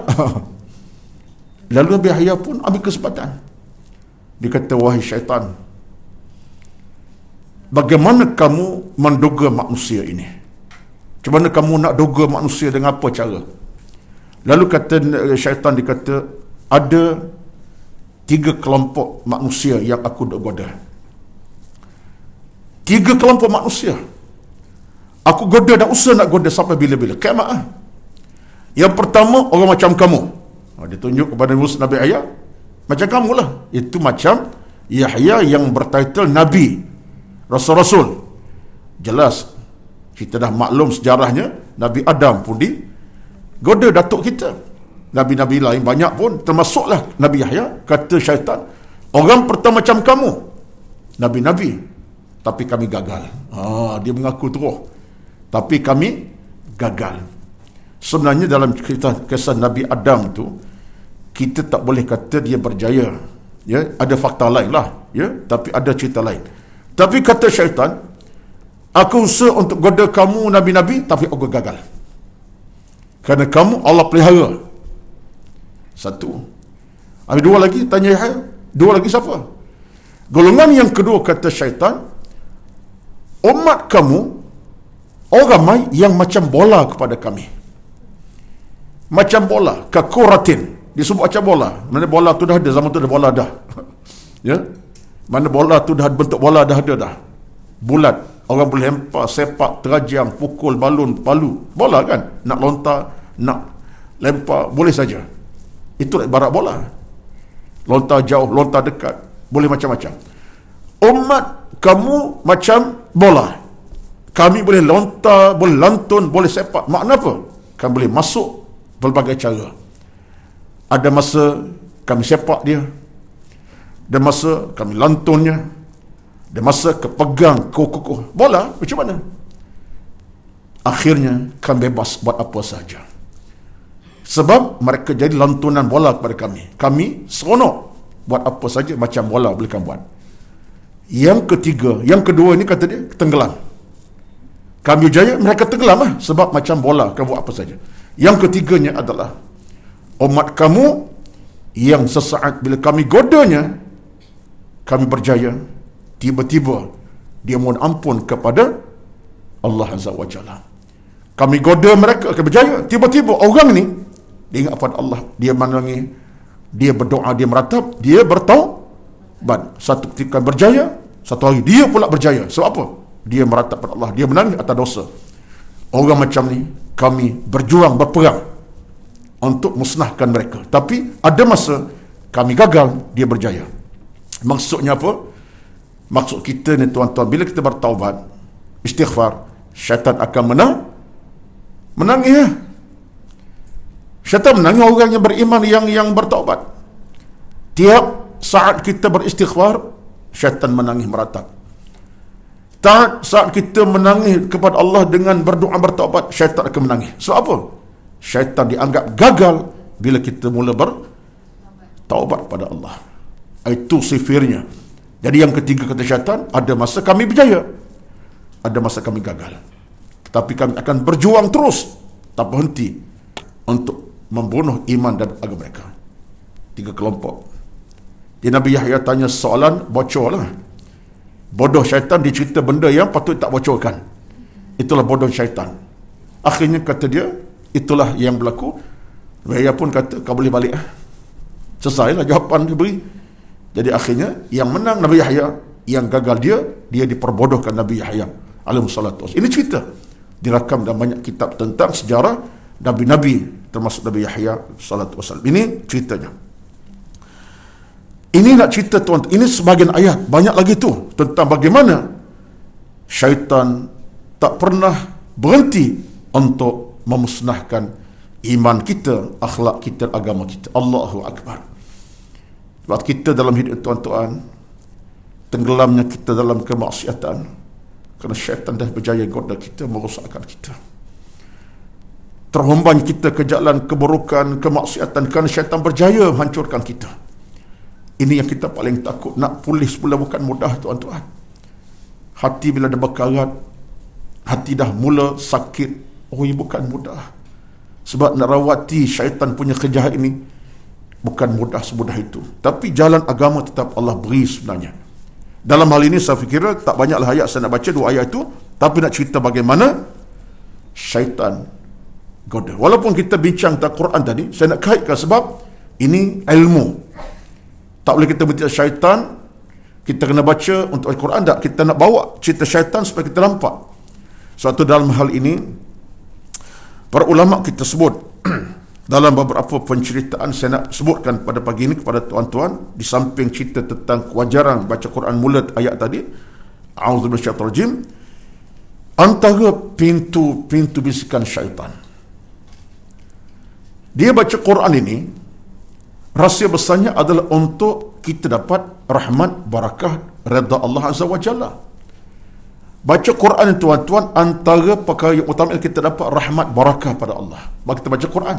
Lalu Nabi Yahya pun ambil kesempatan. Dia kata, wahai syaitan, bagaimana kamu menduga manusia ini? Macam mana kamu nak duga manusia, dengan apa cara? Lalu kata syaitan, dia kata, ada 3 kelompok manusia yang aku nak goda. 3 kelompok manusia aku goda, dan usaha nak goda sampai bila-bila kiamat. Yang pertama, orang macam kamu. Dia tunjuk kepada Nabi Yahya, macam kamu lah. Itu macam Yahya yang bertitle Nabi, Rasul-Rasul. Jelas kita dah maklum sejarahnya, Nabi Adam pun goda datuk kita. Nabi-Nabi lain banyak pun, termasuklah Nabi Yahya. Kata syaitan, orang pertama macam kamu, Nabi-Nabi, tapi kami gagal. Dia mengaku terus, tapi kami gagal. Sebenarnya dalam kisah Nabi Adam tu, kita tak boleh kata dia berjaya, ya, ada fakta lain lah, ya, tapi ada cerita lain. Tapi kata syaitan, aku usaha untuk goda kamu Nabi-Nabi, tapi aku gagal, kerana kamu Allah pelihara. Satu. Ada 2 lagi, tanya Yahya, 2 lagi siapa? Golongan yang kedua, kata syaitan, umat kamu orang ramai yang macam bola kepada kami. Macam bola, kakuratin, disebut macam bola. Mana bola tu dah ada, zaman tu dah bola dah. Ya, mana bola tu dah bentuk bola dah ada dah, bulat, orang boleh lempar, sepak, terajang, pukul, balun, palu, bola kan, nak lontar, nak lempar, boleh saja. Itu ibarat bola. Lontar jauh, lontar dekat, boleh macam-macam. Umat kamu macam bola, kami boleh lontar, boleh lantun, boleh sepak. Makna apa? Kami boleh masuk berbagai cara. Ada masa kami sepak dia, Ada masa kami lantunnya, ada masa kepegang kokoh bola, macam mana? Akhirnya kami bebas buat apa saja. Sebab mereka jadi lantunan bola kepada kami. Kami seronok buat apa saja macam bola boleh kami buat. Yang ketiga, yang kedua ini kata dia tenggelam. Kami jaya, mereka tenggelam lah. Sebab macam bola, kamu buat apa saja. Yang ketiganya adalah umat kamu yang sesaat bila kami godanya, kami berjaya, tiba-tiba dia mohon ampun kepada Allah Azza wa Jalla. Kami goda mereka, kami berjaya, tiba-tiba orang ni dia ingat pada Allah, dia menangis, dia berdoa, dia meratap, dia bertaubat. Satu ketika berjaya, satu hari dia pula berjaya. Sebab apa? Dia meratap pada Allah, dia menangis atas dosa. Orang macam ni kami berjuang, berperang untuk musnahkan mereka. Tapi ada masa kami gagal, dia berjaya. Maksudnya apa? Maksud kita ni tuan-tuan, bila kita bertaubat, istighfar, syaitan akan menangis ya. Syaitan menangis orang yang beriman, yang bertaubat. Tiap saat kita beristighfar, syaitan menangis meratap. Saat kita menangis kepada Allah dengan berdoa bertaubat, syaitan akan menangis. Sebab apa? Syaitan dianggap gagal bila kita mula bertaubat pada Allah. Itu sifirnya. Jadi yang ketiga kata syaitan, ada masa kami berjaya, ada masa kami gagal. Tapi kami akan berjuang terus, tak berhenti untuk membunuh iman dan agama mereka. 3 kelompok. Di Nabi Yahya tanya soalan, bocorlah. Bodoh syaitan dicerita benda yang patut tak bocorkan. Itulah bodoh syaitan. Akhirnya kata dia, itulah yang berlaku. Yahya pun kata, kau boleh balik. Selesailah jawapan dia beri. Jadi akhirnya yang menang Nabi Yahya, yang gagal dia diperbodohkan Nabi Yahya alaihi salatu wassalam. Ini cerita dirakam dalam banyak kitab tentang sejarah Nabi-Nabi, termasuk Nabi Yahya salatu wassalam. Ini ceritanya. Ini nak cerita tuan, ini sebahagian ayat, banyak lagi tu tentang bagaimana syaitan tak pernah berhenti untuk memusnahkan iman kita, akhlak kita, agama kita. Allahu Akbar. Sebab kita dalam hidup tuan-tuan, tenggelamnya kita dalam kemaksiatan kerana syaitan dah berjaya goda kita, merosakkan kita. Terhemban kita ke jalan keburukan, kemaksiatan kerana syaitan berjaya menghancurkan kita. Ini yang kita paling takut. Nak pulih semula bukan mudah tuan-tuan. Hati bila dah berkarat, hati dah mula sakit, ini bukan mudah. Sebab nak rawati syaitan punya kejahat ini bukan mudah semudah itu. Tapi jalan agama tetap Allah beri sebenarnya. Dalam hal ini saya fikir tak banyaklah ayat saya nak baca, 2 ayat itu, tapi nak cerita bagaimana syaitan goda. Walaupun kita bincang tentang Quran tadi, saya nak kaitkan sebab ini ilmu. Tak boleh kita bercerita syaitan, kita kena baca untuk Al-Quran, tak? Kita nak bawa cerita syaitan supaya kita nampak. Suatu dalam hal ini, para ulama kita sebut, dalam beberapa penceritaan saya nak sebutkan pada pagi ini kepada tuan-tuan, di samping cerita tentang kewajaran baca Quran mulut ayat tadi, A'udzubillahi minasyaitanir rajim, antara pintu bisikan syaitan. Dia baca Quran ini, rahsia besarnya adalah untuk kita dapat rahmat, barakah, redha Allah Azza wa Jalla. Baca Quran tuan-tuan, antara perkara yang utama kita dapat rahmat, barakah pada Allah. Bagi kita baca Quran.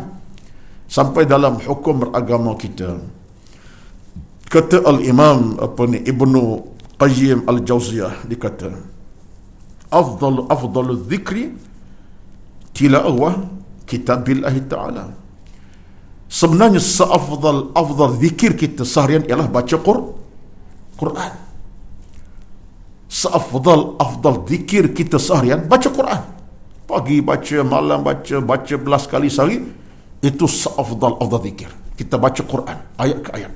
Sampai dalam hukum beragama kita, kata Al-Imam Ibnu Qayyim Al-Jauziyah, dikata afdalu dzikri tilawah kitabillah ta'ala. Sebenarnya seafdal zikir kita seharian ialah baca Quran. Seafdal zikir kita seharian baca Quran. Pagi baca, malam baca belas kali sehari. Itu seafdal zikir. Kita baca Quran ayat ke ayat.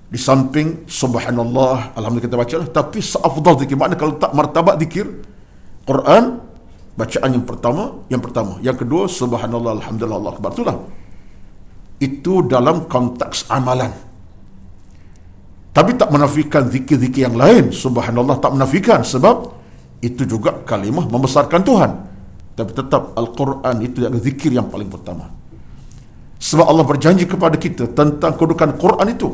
Di samping subhanallah, alhamdulillah kita baca, tapi seafdal zikir, maknanya kalau tak martabat zikir Quran, bacaan yang pertama, yang kedua subhanallah, alhamdulillah, Allah akbar. Itulah. Itu dalam konteks amalan. Tapi tak menafikan zikir-zikir yang lain. Subhanallah tak menafikan, sebab itu juga kalimah membesarkan Tuhan. Tapi tetap Al-Quran itu yang zikir yang paling pertama. Sebab Allah berjanji kepada kita tentang kedudukan Quran itu.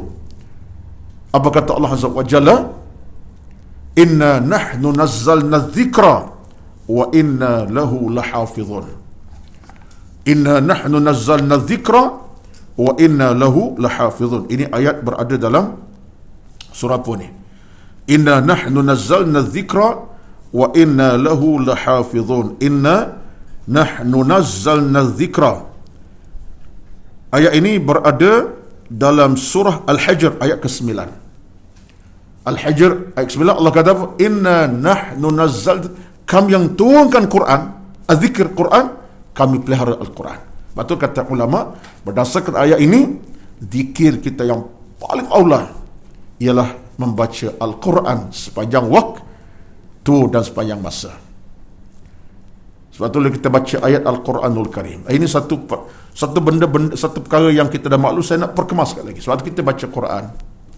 Apa kata Allah Azza wa Jalla? Inna nahnu nazzalna dzikra wa inna lahu lahafizun. Inna nahnu nazzalna dzikra wa inna lahu lahafizun. Ini ayat berada dalam surah apa ni? Inna nahnu nazzalna dzikra wa inna lahu lahafizun. Inna nahnu nazzalna dzikra. Ayat ini berada dalam surah Al-Hijr ayat ke-9. Al-Hijr ayat 9, Allah kata inna nahnu nazzal, kami yang turunkan Quran, az-zikr Quran, kami pelihara Al-Quran. Betul kata ulama, berdasarkan ayat ini, zikir kita yang paling aula ialah membaca Al-Quran sepanjang waktu dan sepanjang masa. Sebab itulah kita baca ayat Al-Quranul Karim. Ini satu perkara yang kita dah maklum, saya nak perkemas sekali lagi. Sebab itu kita baca Quran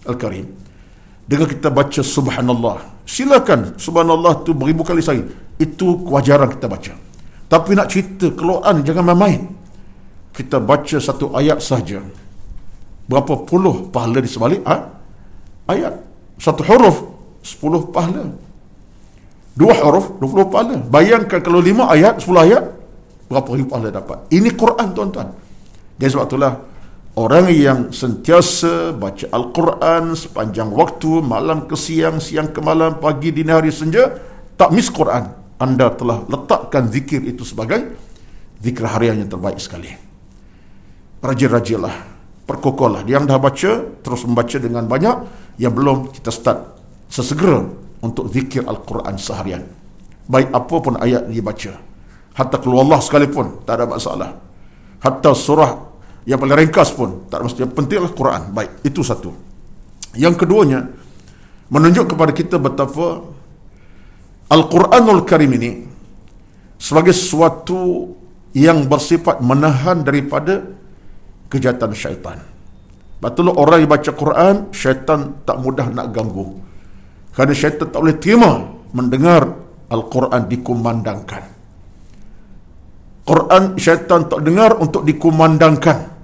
Al-Karim dengan kita baca Subhanallah. Silakan Subhanallah tu beribu kali sehari, itu kewajaran kita baca. Tapi nak cerita Quran jangan main-main. Kita baca satu ayat saja, berapa puluh pahala di sebalik ayat. Satu huruf 10 pahala, 2 huruf 20 pahala. Bayangkan kalau 5 ayat, 10 ayat, berapa ribu pahala dapat. Ini Quran, tuan-tuan. Dan sebab itulah orang yang sentiasa baca Al-Quran sepanjang waktu, malam ke siang, siang ke malam, pagi, dini hari, senja, tak miss Quran, anda telah letakkan zikir itu sebagai zikir harian yang terbaik sekali. Rajin-rajinlah, perkokohlah. Yang dah baca, terus membaca dengan banyak. Yang belum, kita start sesegera untuk zikir Al-Quran seharian. Baik apa pun ayat dibaca. Hatta keluar Allah sekalipun, tak ada masalah. Hatta surah yang paling ringkas pun, tak ada masalah. Yang pentinglah Quran. Baik, itu satu. Yang keduanya, menunjuk kepada kita betapa Al-Quranul Karim ini sebagai sesuatu yang bersifat menahan daripada kejahatan syaitan. Betul, orang yang baca Quran, syaitan tak mudah nak ganggu. Kerana syaitan tak boleh terima mendengar Al-Quran dikumandangkan. Quran syaitan tak dengar untuk dikumandangkan.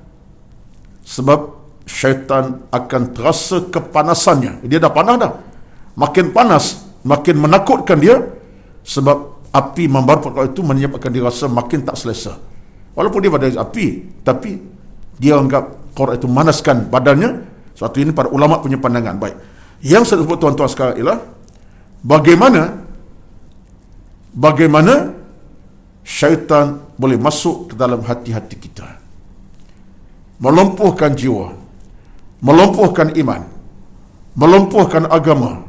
Sebab syaitan akan terasa kepanasannya. Dia dah panas dah. Makin panas, makin menakutkan dia. Sebab api membara perkara itu menyebabkan dia rasa makin tak selesa. Walaupun dia pada api, tapi dia anggap Quran itu manaskan badannya. Suatu ini para ulama punya pandangan. Baik. Yang saya sebut tuan-tuan sekarang ialah bagaimana syaitan boleh masuk ke dalam hati-hati kita, melumpuhkan jiwa, melumpuhkan iman, melumpuhkan agama,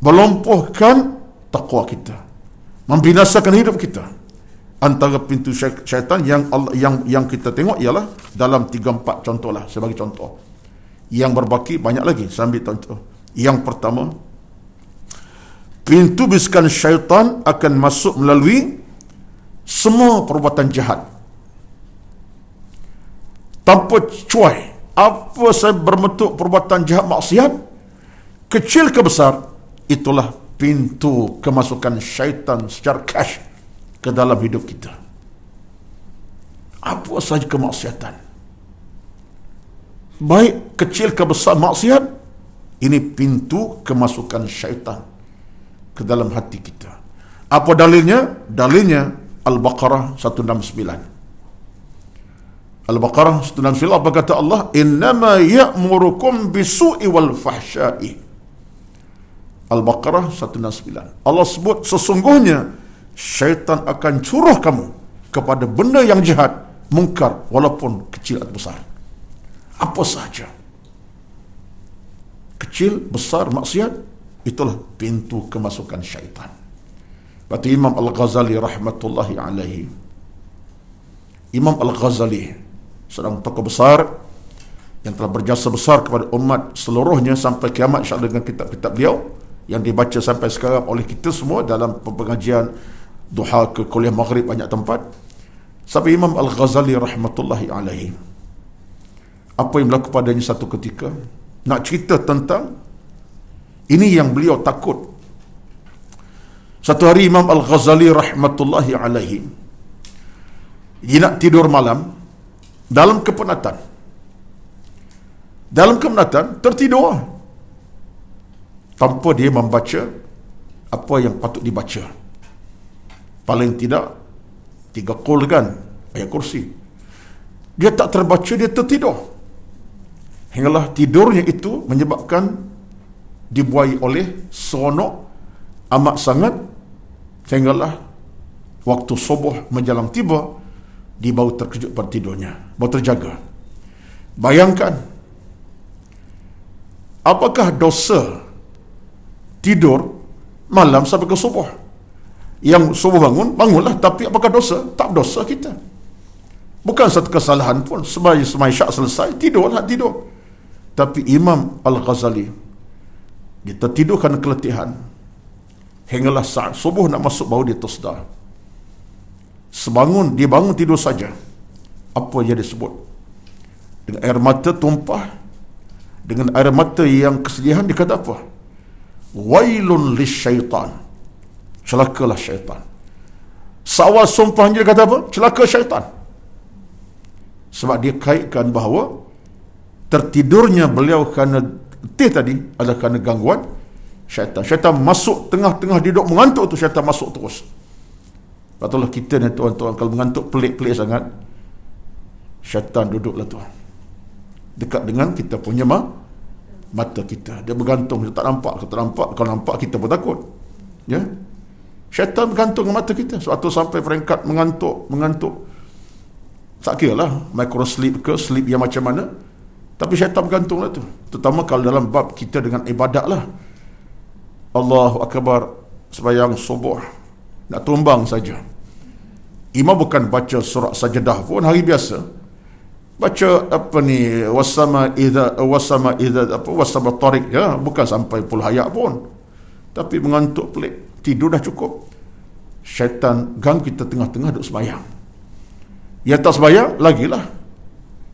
melumpuhkan takwa kita, membinasakan hidup kita. Antara pintu syaitan yang kita tengok ialah dalam 3-4 contoh lah, sebagai contoh. Yang berbaki banyak lagi, saya ambil contoh. Yang pertama, pintu bisikan syaitan akan masuk melalui semua perbuatan jahat. Tanpa cuai, apa saya berbentuk perbuatan jahat maksiat, kecil ke besar, itulah pintu kemasukan syaitan secara cash ke dalam hidup kita. Apa sahaja kemaksiatan, baik kecil ke besar maksiat, ini pintu kemasukan syaitan ke dalam hati kita. Apa dalilnya? Dalilnya Al-Baqarah 169. Al-Baqarah 169, apa kata Allah? Innama ya'murukum bisu'i wal fahsya'i. Al-Baqarah 169. Allah sebut sesungguhnya syaitan akan suruh kamu kepada benda yang jahat, mungkar, walaupun kecil atau besar. Apa sahaja, kecil, besar, maksiat, itulah pintu kemasukan syaitan. Berarti Imam Al-Ghazali rahmatullahi alaihi, Imam Al-Ghazali seorang tokoh besar yang telah berjasa besar kepada umat seluruhnya sampai kiamat, insya-Allah, dengan kitab-kitab beliau yang dibaca sampai sekarang oleh kita semua dalam pengajian duha ke kuliah maghrib banyak tempat. Sampai Imam Al-Ghazali rahmatullahi alaihi, apa yang berlaku padanya satu ketika, nak cerita tentang ini yang beliau takut. Satu hari Imam Al-Ghazali rahmatullahi alaihi, dia nak tidur malam dalam kepenatan. Dalam kepenatan tertidur. tanpa dia membaca apa yang patut dibaca. Paling tidak 3 qul kan, ayat kursi. Dia tak terbaca, dia tertidur. Hinggalah tidurnya itu menyebabkan dibuai oleh seronok amat sangat, sehinggalah waktu subuh menjelang tiba, dia baru terkejut pada tidurnya, baru terjaga. Bayangkan, apakah dosa tidur malam sampai ke subuh? Yang subuh bangunlah, tapi apakah dosa? Tak dosa kita. Bukan satu kesalahan pun. Semai syak selesai, tidur. Tapi Imam Al-Ghazali, dia tertidur kerana keletihan. Hinggalah saat subuh nak masuk baru dia tersedar. Dia bangun tidur saja. Apa yang disebut? Dengan air mata tumpah, dengan air mata yang kesedihan, dia kata apa? Wailun lisyaitan. Celakalah syaitan. Seawal sumpahnya dia kata apa? Celaka syaitan. Sebab dia kaitkan bahawa tertidurnya beliau kerana letih tadi adalah kerana gangguan syaitan. Syaitan masuk tengah-tengah dia duduk mengantuk tu, syaitan masuk terus. Patutlah kita ni tuan-tuan, kalau mengantuk pelik-pelik sangat, syaitan duduklah tu dekat dengan kita punya mata kita. Dia bergantung, dia tak nampak. Kalau nampak kita pun takut. Ya, syaitan bergantung dengan mata kita. Suatu sampai peringkat mengantuk. Tak kira lah micro sleep ke sleep yang macam mana, tapi syaitan bergantung lah tu. Terutama kalau dalam bab kita dengan ibadat lah. Allahu Akbar, sembahyang subuh, nak tumbang saja. Imam bukan baca surah Sajdah pun hari biasa. Baca wasama tariq, ya, bukan sampai puluh ayat pun. Tapi mengantuk pelik, tidur dah cukup. Syaitan gang kita tengah-tengah duduk sembahyang. Yang tak sembahyang lagilah.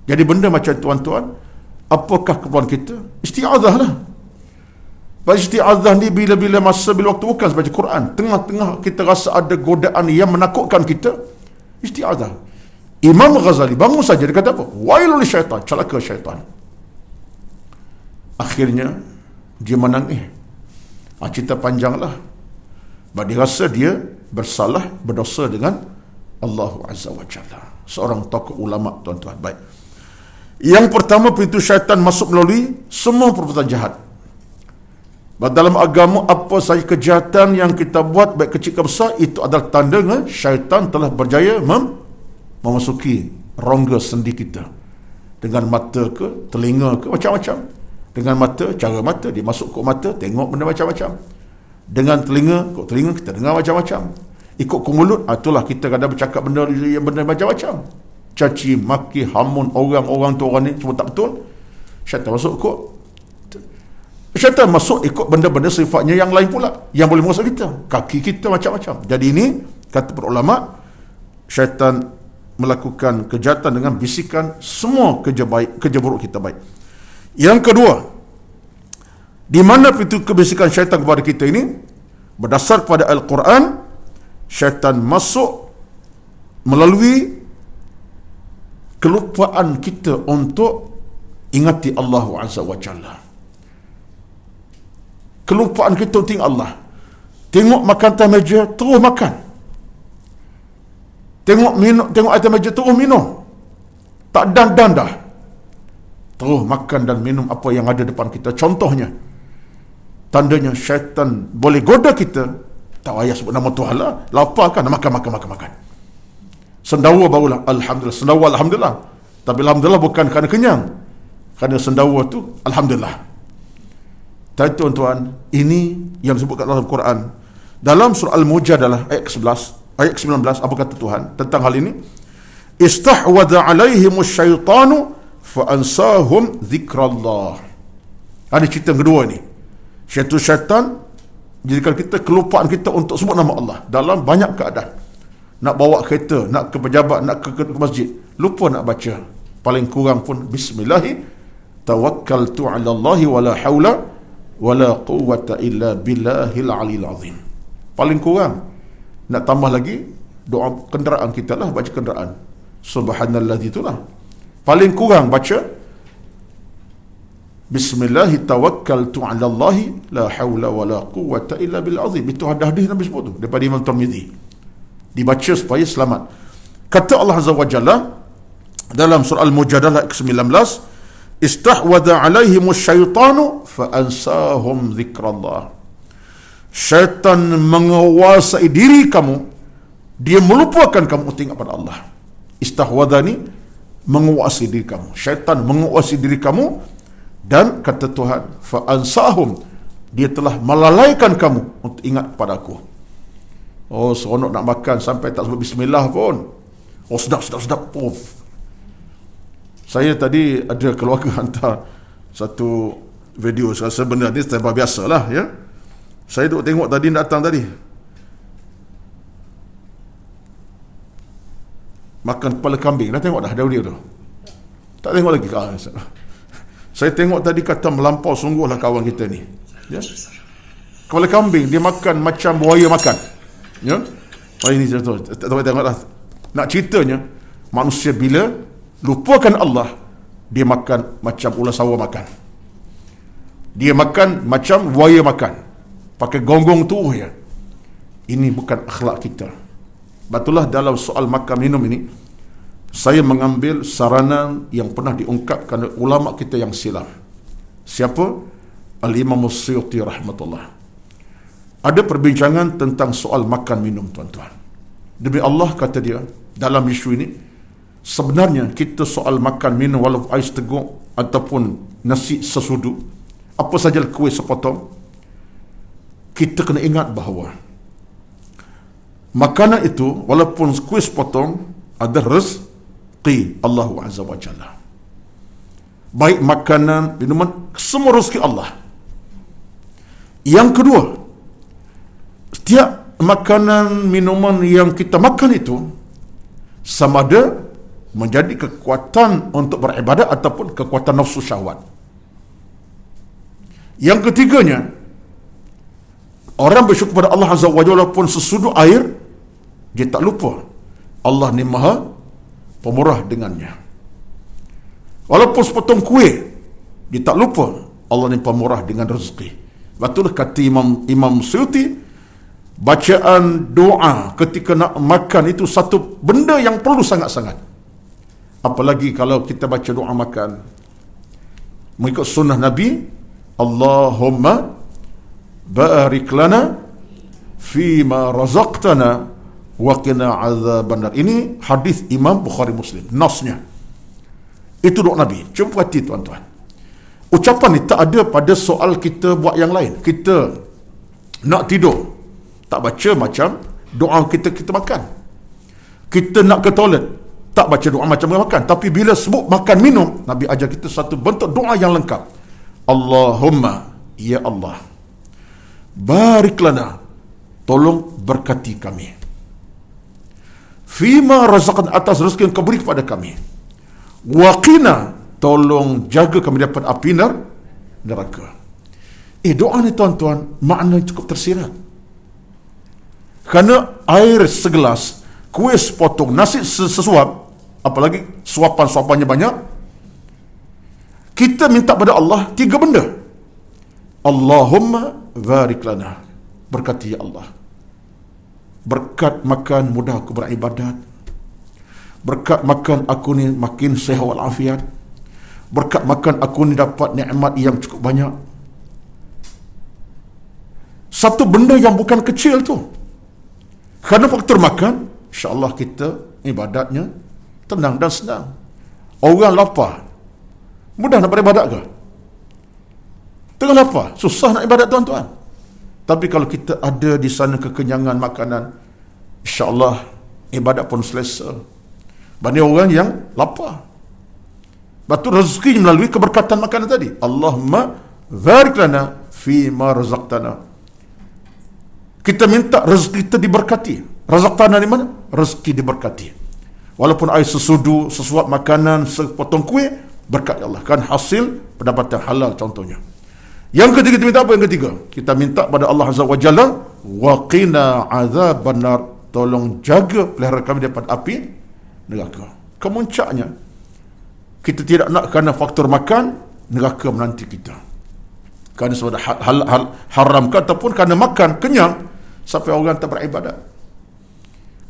Jadi benda macam tuan-tuan, apakah keperluan kita? Isti'adzah lah. Baca isti'adzah ni bila waktu bukan baca Quran. Tengah-tengah kita rasa ada godaan yang menakutkan kita, isti'adzah. Imam Ghazali bangun saja, dia kata apa? Wailul syaitan, celaka syaitan. Akhirnya dia menangis. Cerita panjanglah. Sebab dia rasa dia berdosa dengan Allah Azza wa Jalla. Seorang tokoh ulama, tuan-tuan. Baik. Yang pertama, pintu syaitan masuk melalui semua perbuatan jahat. Dalam agama, apa sahaja kejahatan yang kita buat, baik kecil ke besar, itu adalah tanda syaitan telah berjaya memasuki rongga sendi kita. Dengan mata ke, telinga ke, macam-macam. Dengan mata, cara mata, dia masuk ke mata, tengok benda macam-macam. Dengan telinga, kok telinga kita dengar macam-macam. Ikut ke mulut, itulah kita kadang bercakap benda macam-macam. Caci, maki, hamun orang tu orang ni, semua tak betul. Syaitan masuk ikut. Syaitan masuk ikut benda-benda sifatnya yang lain pula, yang boleh merosak kita. Kaki kita macam-macam. Jadi ini, kata para ulama, syaitan melakukan kejahatan dengan bisikan semua kerja buruk kita baik. Yang kedua, di mana pintu kebisikan syaitan kepada kita ini? Berdasar pada Al-Quran, syaitan masuk melalui kelupaan kita untuk ingati Allah Azza wa Jalla. Kelupaan kita untuk ingat Allah. Tengok makan atas meja, terus makan. Tengok atas meja, terus minum. Tak dan dah. Terus makan dan minum apa yang ada depan kita. Contohnya, tandanya syaitan boleh goda kita. Tak payah sebut nama Tuhan lah. Lapar kan, makan. Sendawa barulah Alhamdulillah. Sendawa Alhamdulillah. Tapi Alhamdulillah bukan kerana kenyang. Kerana sendawa tu Alhamdulillah. Tapi tuan-tuan, ini yang disebutkan dalam Quran. Dalam surah Al-Mujadalah ayat 19, apa kata Tuhan tentang hal ini? Istahwadha alaihimus syaitanu fa'ansahum zikrallah. Ada cerita yang kedua ni. Syaitan jadikan kita kelupaan kita untuk sebut nama Allah dalam banyak keadaan. Nak bawa kereta, nak ke pejabat, nak ke masjid, lupa nak baca. Paling kurang pun bismillahi tawakkaltu ala Allahi wala hawla wala quwwata illa billahil aliyil azim. Paling kurang. Nak tambah lagi, doa kenderaan kita lah, baca kenderaan. Subhanallah, itulah. Paling kurang baca Bismillahi tawakkaltu 'ala Allahi la haula wala quwwata illa bil azim. Itu hadis Nabi sebut tu daripada Imam Tirmizi. Dibaca supaya selamat. Kata Allah Azza wa Jalla dalam surah Al-Mujadalah ke-19, istahwadha 'alaihimus syaitanu fa ansahum dzikrallah. Syaitan menguasai diri kamu, dia melupakan kamu untuk ingat pada Allah. Istahwadha ni menguasai diri kamu. Syaitan menguasai diri kamu, dan kata Tuhan, fa ansahum, dia telah melalaikan kamu untuk ingat kepada aku. Oh, seronok nak makan sampai tak sebut bismillah pun. Oh, sedap. Oh. Saya tadi ada keluarga hantar satu video, sebenarnya ni sebab biasalah ya. Saya duk tengok tadi datang tadi. Makan kepala kambing. Dah tengok dah dia tu? Tak tengok lagi. Saya tengok tadi kata melampau sungguhlah kawan kita ni. Ya? Kepala kambing dia makan macam buaya makan. Ya? Oh, ini tu. Tengoklah. Nak ceritanya, manusia bila lupakan Allah, dia makan macam ular sawa makan. Dia makan macam buaya makan. Pakai gonggong tu ya. Ini bukan akhlak kita. Betullah dalam soal makan minum ini, saya mengambil saranan yang pernah diungkapkan oleh ulama kita yang silam. Siapa? Al-Imam As-Suyuti rahmatullah. Ada perbincangan tentang soal makan minum, tuan-tuan. Demi Allah, kata dia, dalam isu ini, sebenarnya kita soal makan minum, walaupun ais teguk ataupun nasi sesudu, apa saja kuih sepotong, kita kena ingat bahawa makanan itu, walaupun kuih sepotong, ada rezeki Allah Azza wa Jalla. Baik makanan, minuman, semua rezeki Allah. Yang kedua, setiap makanan, minuman yang kita makan itu sama ada menjadi kekuatan untuk beribadat ataupun kekuatan nafsu syahwat. Yang ketiganya, orang bersyukur pada Allah Azza wa Jalla walaupun sesudu air, dia tak lupa Allah ni maha pemurah dengannya. Walaupun sepotong kuih, dia tak lupa Allah ni pemurah dengan rezeki. Betul kata Imam Suyuti, bacaan doa ketika nak makan itu satu benda yang perlu sangat-sangat. Apalagi kalau kita baca doa makan mengikut sunnah Nabi, Allahumma barik lana fima razaqtana wa qina azabannar. Ini hadis Imam Bukhari Muslim, nasnya. Itu doa Nabi. Cuba perhati tuan-tuan. Ucapan ni tak ada pada soal kita buat yang lain. Kita nak tidur, tak baca macam doa kita makan. Kita nak ke toilet, tak baca doa macam makan. Tapi bila sebut makan minum, Nabi ajar kita satu bentuk doa yang lengkap. Allahumma, ya Allah, barik lana, tolong berkati kami, fima razaqan, atas rezeki yang kau beri kepada kami, waqina, tolong jaga kami daripada api neraka. Doa ni tuan-tuan, makna cukup tersirat. Kerana air segelas, kuih sepotong, nasi sesuap, apalagi suapan-suapannya banyak, kita minta pada Allah tiga benda. Allahumma barik lana, berkati ya Allah. Berkat makan mudah aku beribadat. Berkat makan aku ni makin sihat walafiat. Berkat makan aku ni dapat nikmat yang cukup banyak. Satu benda yang bukan kecil tu. Kerana faktor makan, insya-Allah kita ibadatnya tenang dan senang. Orang lapar, mudah nak beribadat ke? Tengah lapar, susah nak ibadat tuan-tuan. Tapi kalau kita ada di sana kekenyangan makanan, insya-Allah ibadat pun selesa. Banding orang yang lapar. Betul rezeki melalui keberkatan makanan tadi. Allahumma barik lana fi ma razaqtana. Kita minta rezeki kita diberkati. Razaqtana di mana? Rezeki diberkati. Walaupun air sesudu, sesuap makanan, sepotong kuih, berkat Allah. Kan hasil pendapatan halal contohnya. Yang ketiga, kita minta apa yang ketiga? Kita minta pada Allah Azza wa Jalla, wa qina azabannar, tolong jaga pelihara kami daripada api neraka. Kemuncaknya, kita tidak nak kerana faktor makan, neraka menanti kita. Kerana sudah haramkan ataupun kerana makan kenyang sampai orang tak beribadat.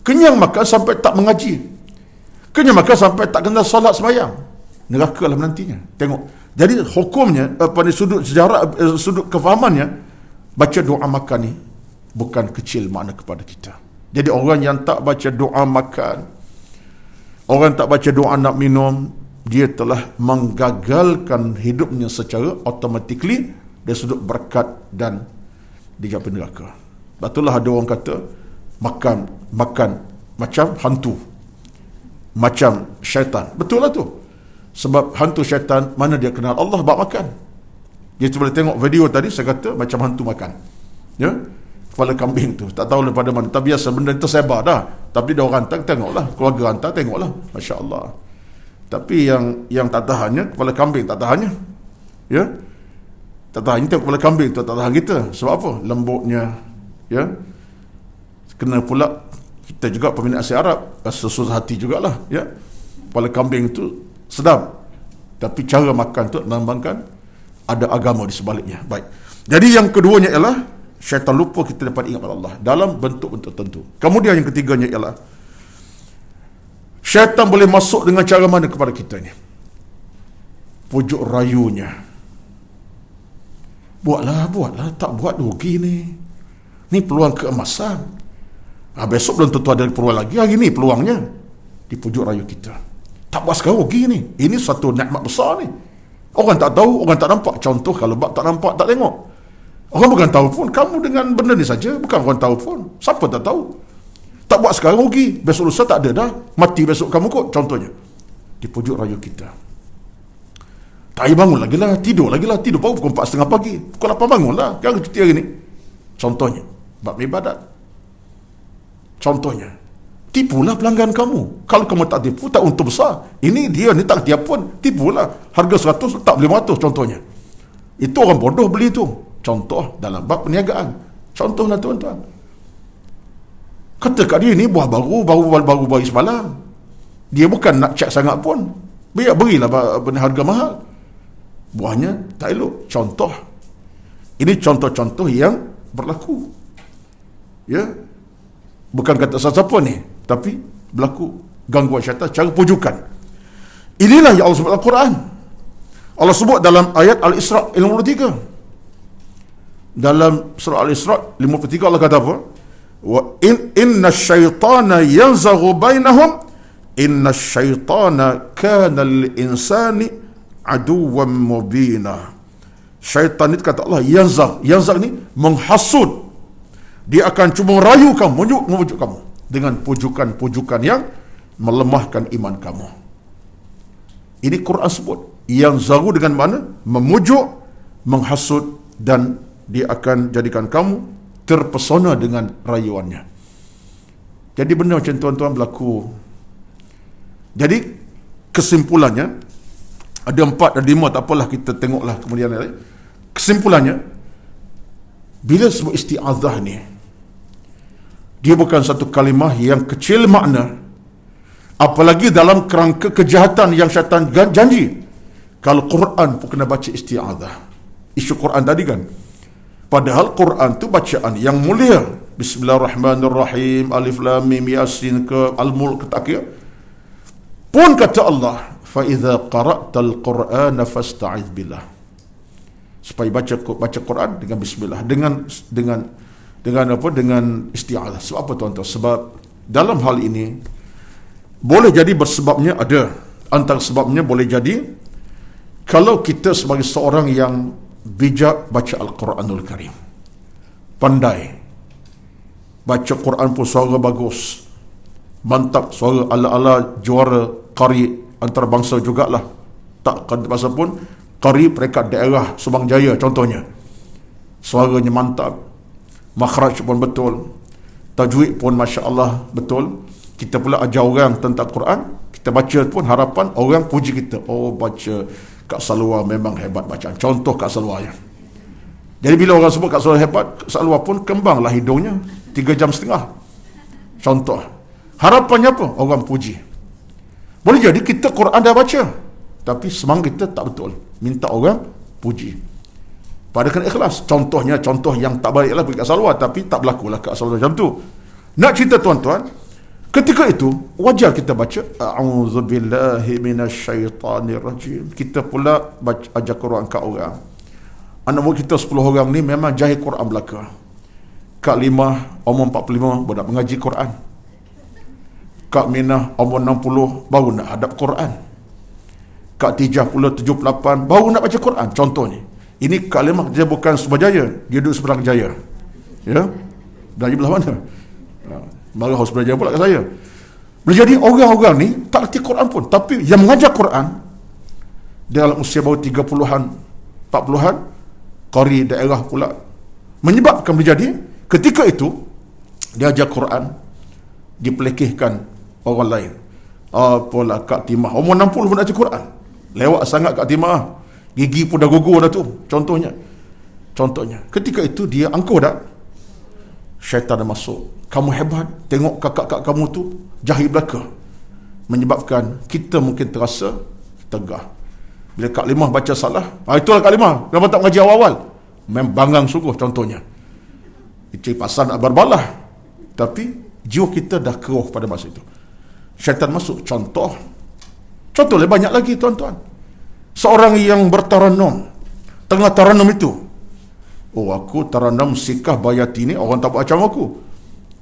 Kenyang makan sampai tak mengaji. Kenyang makan sampai tak kenal solat sembahyang. Neraka lah menantinya. Tengok. Jadi hukumnya, sudut sejarah, sudut kefahamannya, baca doa makan ni bukan kecil makna kepada kita. Jadi orang yang tak baca doa makan, orang tak baca doa nak minum, dia telah menggagalkan hidupnya secara automatically dari sudut berkat dan dijauhi neraka. Betullah ada orang kata makan macam hantu, macam syaitan. Betul lah tu. Sebab hantu syaitan, mana dia kenal Allah bab makan. Dia boleh tengok video tadi, saya kata macam hantu makan. Ya, kepala kambing tu, tak tahu daripada mana. Tak biasa, benda tersebar dah. Tapi dia orang hantar, tengoklah. Keluarga hantar, tengoklah. Masya Allah. Tapi yang tak tahannya, kepala kambing tak tahannya. Ya, tak tahannya, tengok kepala kambing tu tak tahan kita. Sebab apa? Lembutnya. Ya, kena pula kita juga peminat nasi Arab, sesusah hati jugalah. Ya, kepala kambing tu sedap, tapi cara makan tu melambangkan ada agama di sebaliknya. Baik. Jadi yang keduanya ialah syaitan lupa kita dapat ingat pada Allah dalam bentuk-bentuk tertentu. Kemudian yang ketiganya ialah syaitan boleh masuk dengan cara mana kepada kita ni? Pujuk rayunya. Buatlah, tak buat rugi ni. Ni peluang keemasan. Besok belum tentu ada peluang lagi. Hari ni peluangnya. Dipujuk rayu kita. Tak buat sekarang rugi ni. Ini satu nikmat besar ni. Orang tak tahu, orang tak nampak. Contoh kalau bab tak nampak, tak tengok. Orang bukan tahu pun. Kamu dengan benda ni saja, bukan orang tahu pun. Siapa tak tahu? Tak buat sekarang rugi. Besok lusa tak ada dah. Mati besok kamu kot. Contohnya. Dipujuk rayu kita. Tak payah bangun lagi lah. Tidur lagi lah. Tidur pukul 4:30 pagi. Pukul 8 bangun lah. Kan cuti hari ni. Contohnya. Bab ibadat. Contohnya. Tipulah pelanggan kamu. Kalau kamu tak tipu, tak untung besar. Ini dia ni tak tiap pun. Tipulah. Harga 100, tak beli 500 contohnya. Itu orang bodoh beli tu. Contoh dalam bab perniagaan. Contohlah tuan-tuan. Kata kat dia ni buah baru bagi semalam. Dia bukan nak cek sangat pun. Biar berilah harga mahal. Buahnya tak elok. Contoh. Ini contoh-contoh yang berlaku. Ya. Bukan kata siapa ni, tapi berlaku gangguan syaitan cara pujukan. Inilah yang Allah sebut dalam Al-Quran. Allah sebut dalam ayat Al-Isra 53. Dalam surah Al-Isra 53 Allah kata apa? Wa inna syaitana yanzaghu bainahum inna syaitana kana lil-insani aduwwan mubina. Syaitan itu kata Allah yanzagh ni menghasut. Dia akan cuba merayu kamu, memujuk kamu dengan pujukan-pujukan yang melemahkan iman kamu. Ini Quran sebut. Yang zaru dengan mana? Memujuk, menghasut, dan dia akan jadikan kamu terpesona dengan rayuannya. Jadi benda macam tuan-tuan berlaku. Jadi kesimpulannya, ada 4 ada 5, tak apalah kita tengoklah kemudian. Kesimpulannya, bila sebut isti'adzah ni, dia bukan satu kalimah yang kecil makna, apalagi dalam kerangka kejahatan yang syaitan janji. Kalau Quran pun kena baca isti'adzah. Isu Quran tadi kan, padahal Quran tu bacaan yang mulia. Bismillahirrahmanirrahim, Alif Lam Mim Yasin ke Al-Mulk ke Taqiya. Pun kata Allah, fa idza qara'tal Qur'ana fasta'iz billah. Supaya baca Quran dengan bismillah, dengan apa? Dengan isti'adzah. Sebab apa tuan-tuan? Sebab dalam hal ini boleh jadi bersebabnya ada. Antara sebabnya boleh jadi kalau kita sebagai seorang yang bijak baca Al-Quranul Karim, pandai baca Quran pun suara bagus, mantap, suara ala-ala juara qari antarabangsa jugalah. Tak kata pasal pun qari peringkat daerah Subang Jaya contohnya, suaranya mantap, makhraj pun betul, tajwid pun Masya Allah betul. Kita pula ajar orang tentang Quran, kita baca pun harapan orang puji kita. Oh, baca Kak Salwa memang hebat bacaan. Contoh Kak Salwa ya. Jadi bila orang sebut Kak Salwa hebat, Kak Salwa pun kembanglah hidungnya 3 jam setengah. Contoh. Harapannya apa? Orang puji. Boleh jadi kita Quran dah baca, Tapi semangat kita tak betul. Minta orang puji. Pada kena ikhlas. Contohnya, contoh yang tak baiklah bagi Kak Salwa, tapi tak berlakulah Kak Salwa macam tu. Nak cerita tuan-tuan, ketika itu wajar kita baca a'udzubillahi minasyaitanirrajim. Kita pula baca ajar Quran kat orang. Anak buah kita 10 orang ni memang jahil Quran belaka. Kak Limah umur 45 baru nak mengaji Quran. Kak Minah umur 60 baru nak hadap Quran. Kak Tijah pula 78 baru nak baca Quran. Contoh ni. Ini Kak Limah dia bukan Subrajaya, dia duduk seberang Jaya. Ya. Dan dia belah mana? Marah Subrajaya pula kat saya. Boleh jadi orang-orang ni tak reti Quran pun, tapi yang mengajar Quran dia dalam usia baru 30-an, 40-an, qari daerah pula. Menyebabkan boleh jadi ketika itu dia ajar Quran dipelekehkan orang lain. Apalah Kak Timah umur 60 pun nak baca Quran. Lewat sangat Kak Timah. Gigi pun dah gugur dah tu. Contohnya. Ketika itu dia angkuh dah. Syaitan dah masuk. Kamu hebat. Tengok kakak-kakak kamu tu jahil belaka. Menyebabkan kita mungkin terasa tegah. Bila Kak Limah baca salah, itulah Kak Limah. Kenapa tak mengaji awal-awal? Membangang sungguh contohnya. Itu pasal nak berbalah. Tapi jiwa kita dah keruh pada masa itu. Syaitan masuk. Contohnya banyak lagi tuan-tuan. Seorang yang bertaranum, tengah taranum itu, aku taranum sikah bayati ni, orang tak buat macam aku.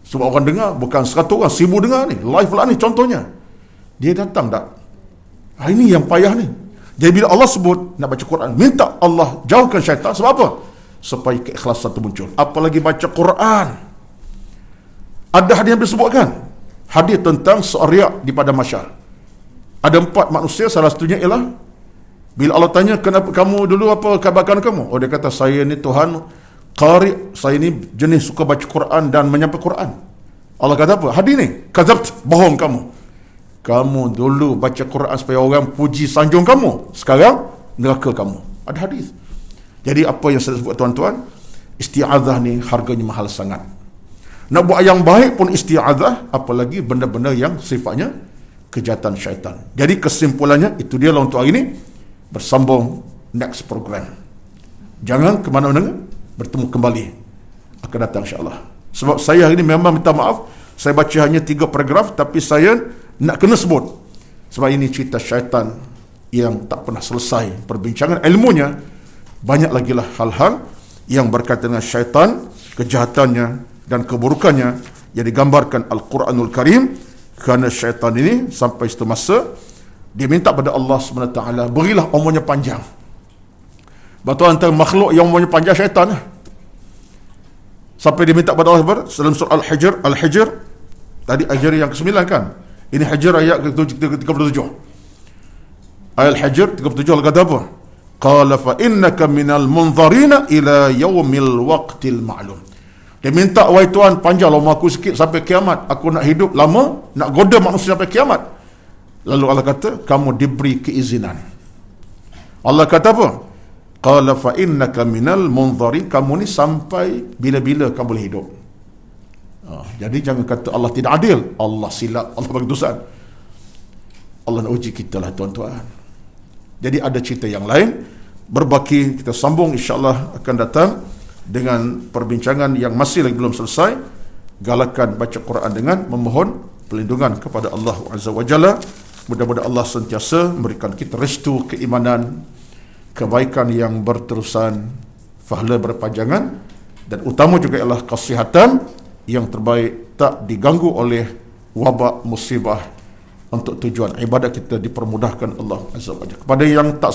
Sebab orang dengar, bukan 100 orang, 1000 dengar ni, live lah ni contohnya. Dia datang tak? Ini yang payah ni. Jadi bila Allah sebut nak baca Quran, minta Allah jauhkan syaitan. Sebab apa? Supaya keikhlasan itu muncul. Apalagi baca Quran. Ada hadis yang disebutkan. Hadis tentang seariak di padang mahsyar. Ada 4 manusia, salah satunya ialah bila Allah tanya, kenapa kamu dulu, apa kebaikan kamu? Dia kata, saya ni Tuhan qari, saya ni jenis suka baca Quran dan menyampai Quran. Allah kata apa? Hadis ni, kazabt, bohong kamu. Kamu dulu baca Quran supaya orang puji sanjung kamu. Sekarang neraka kamu. Ada hadis. Jadi apa yang saya sebut tuan-tuan, isti'adzah ni harganya mahal sangat. Nak buat yang baik pun isti'adzah, apalagi benda-benda yang sifatnya kejahatan syaitan. Jadi kesimpulannya, itu dia lah untuk hari ini. Bersambung next program. Jangan ke mana-mana, bertemu kembali akan datang insya-Allah. Sebab saya hari ini memang minta maaf, saya baca hanya 3 paragraf, tapi saya nak kena sebut. Sebab ini cerita syaitan yang tak pernah selesai perbincangan ilmunya. Banyak lagi lah hal-hal yang berkaitan dengan syaitan, kejahatannya dan keburukannya yang digambarkan Al-Quranul Karim. Kerana syaitan ini sampai satu masa dia minta pada Allah SWT, berilah umurnya panjang. Betul, antara makhluk yang umurnya panjang syaitan. Sampai dia minta pada Allah dalam surah Al-Hijr, tadi Al-Hijr yang ke-9 kan? Ini Hijr ayat ke-37. Ayat Al-Hijr 37 Allah kata apa? Qala fa innaka minal munzarina ila yaumil waqtil ma'lum. Dia minta, wahai Tuhan, panjanglah umur aku sikit sampai kiamat. Aku nak hidup lama, nak goda manusia sampai kiamat. Lalu Allah kata, kamu diberi keizinan. Allah kata apa? Qala fa innaka minal munzarin, kamu ni sampai bila-bila kamu boleh hidup. Jadi jangan kata Allah tidak adil, Allah silap, Allah bagi dosa. Allah nak uji kita lah tuan-tuan. Jadi ada cerita yang lain, berbaki kita sambung insya-Allah akan datang dengan perbincangan yang masih lagi belum selesai. Galakan baca Quran dengan memohon perlindungan kepada Allah Azza wa Jalla. Mudah-mudahan Allah sentiasa memberikan kita restu keimanan, kebaikan yang berterusan, pahala berpanjangan, dan utama juga ialah kesihatan yang terbaik, tak diganggu oleh wabak musibah, untuk tujuan ibadat kita dipermudahkan Allah Azza wa Jalla. Kepada yang tak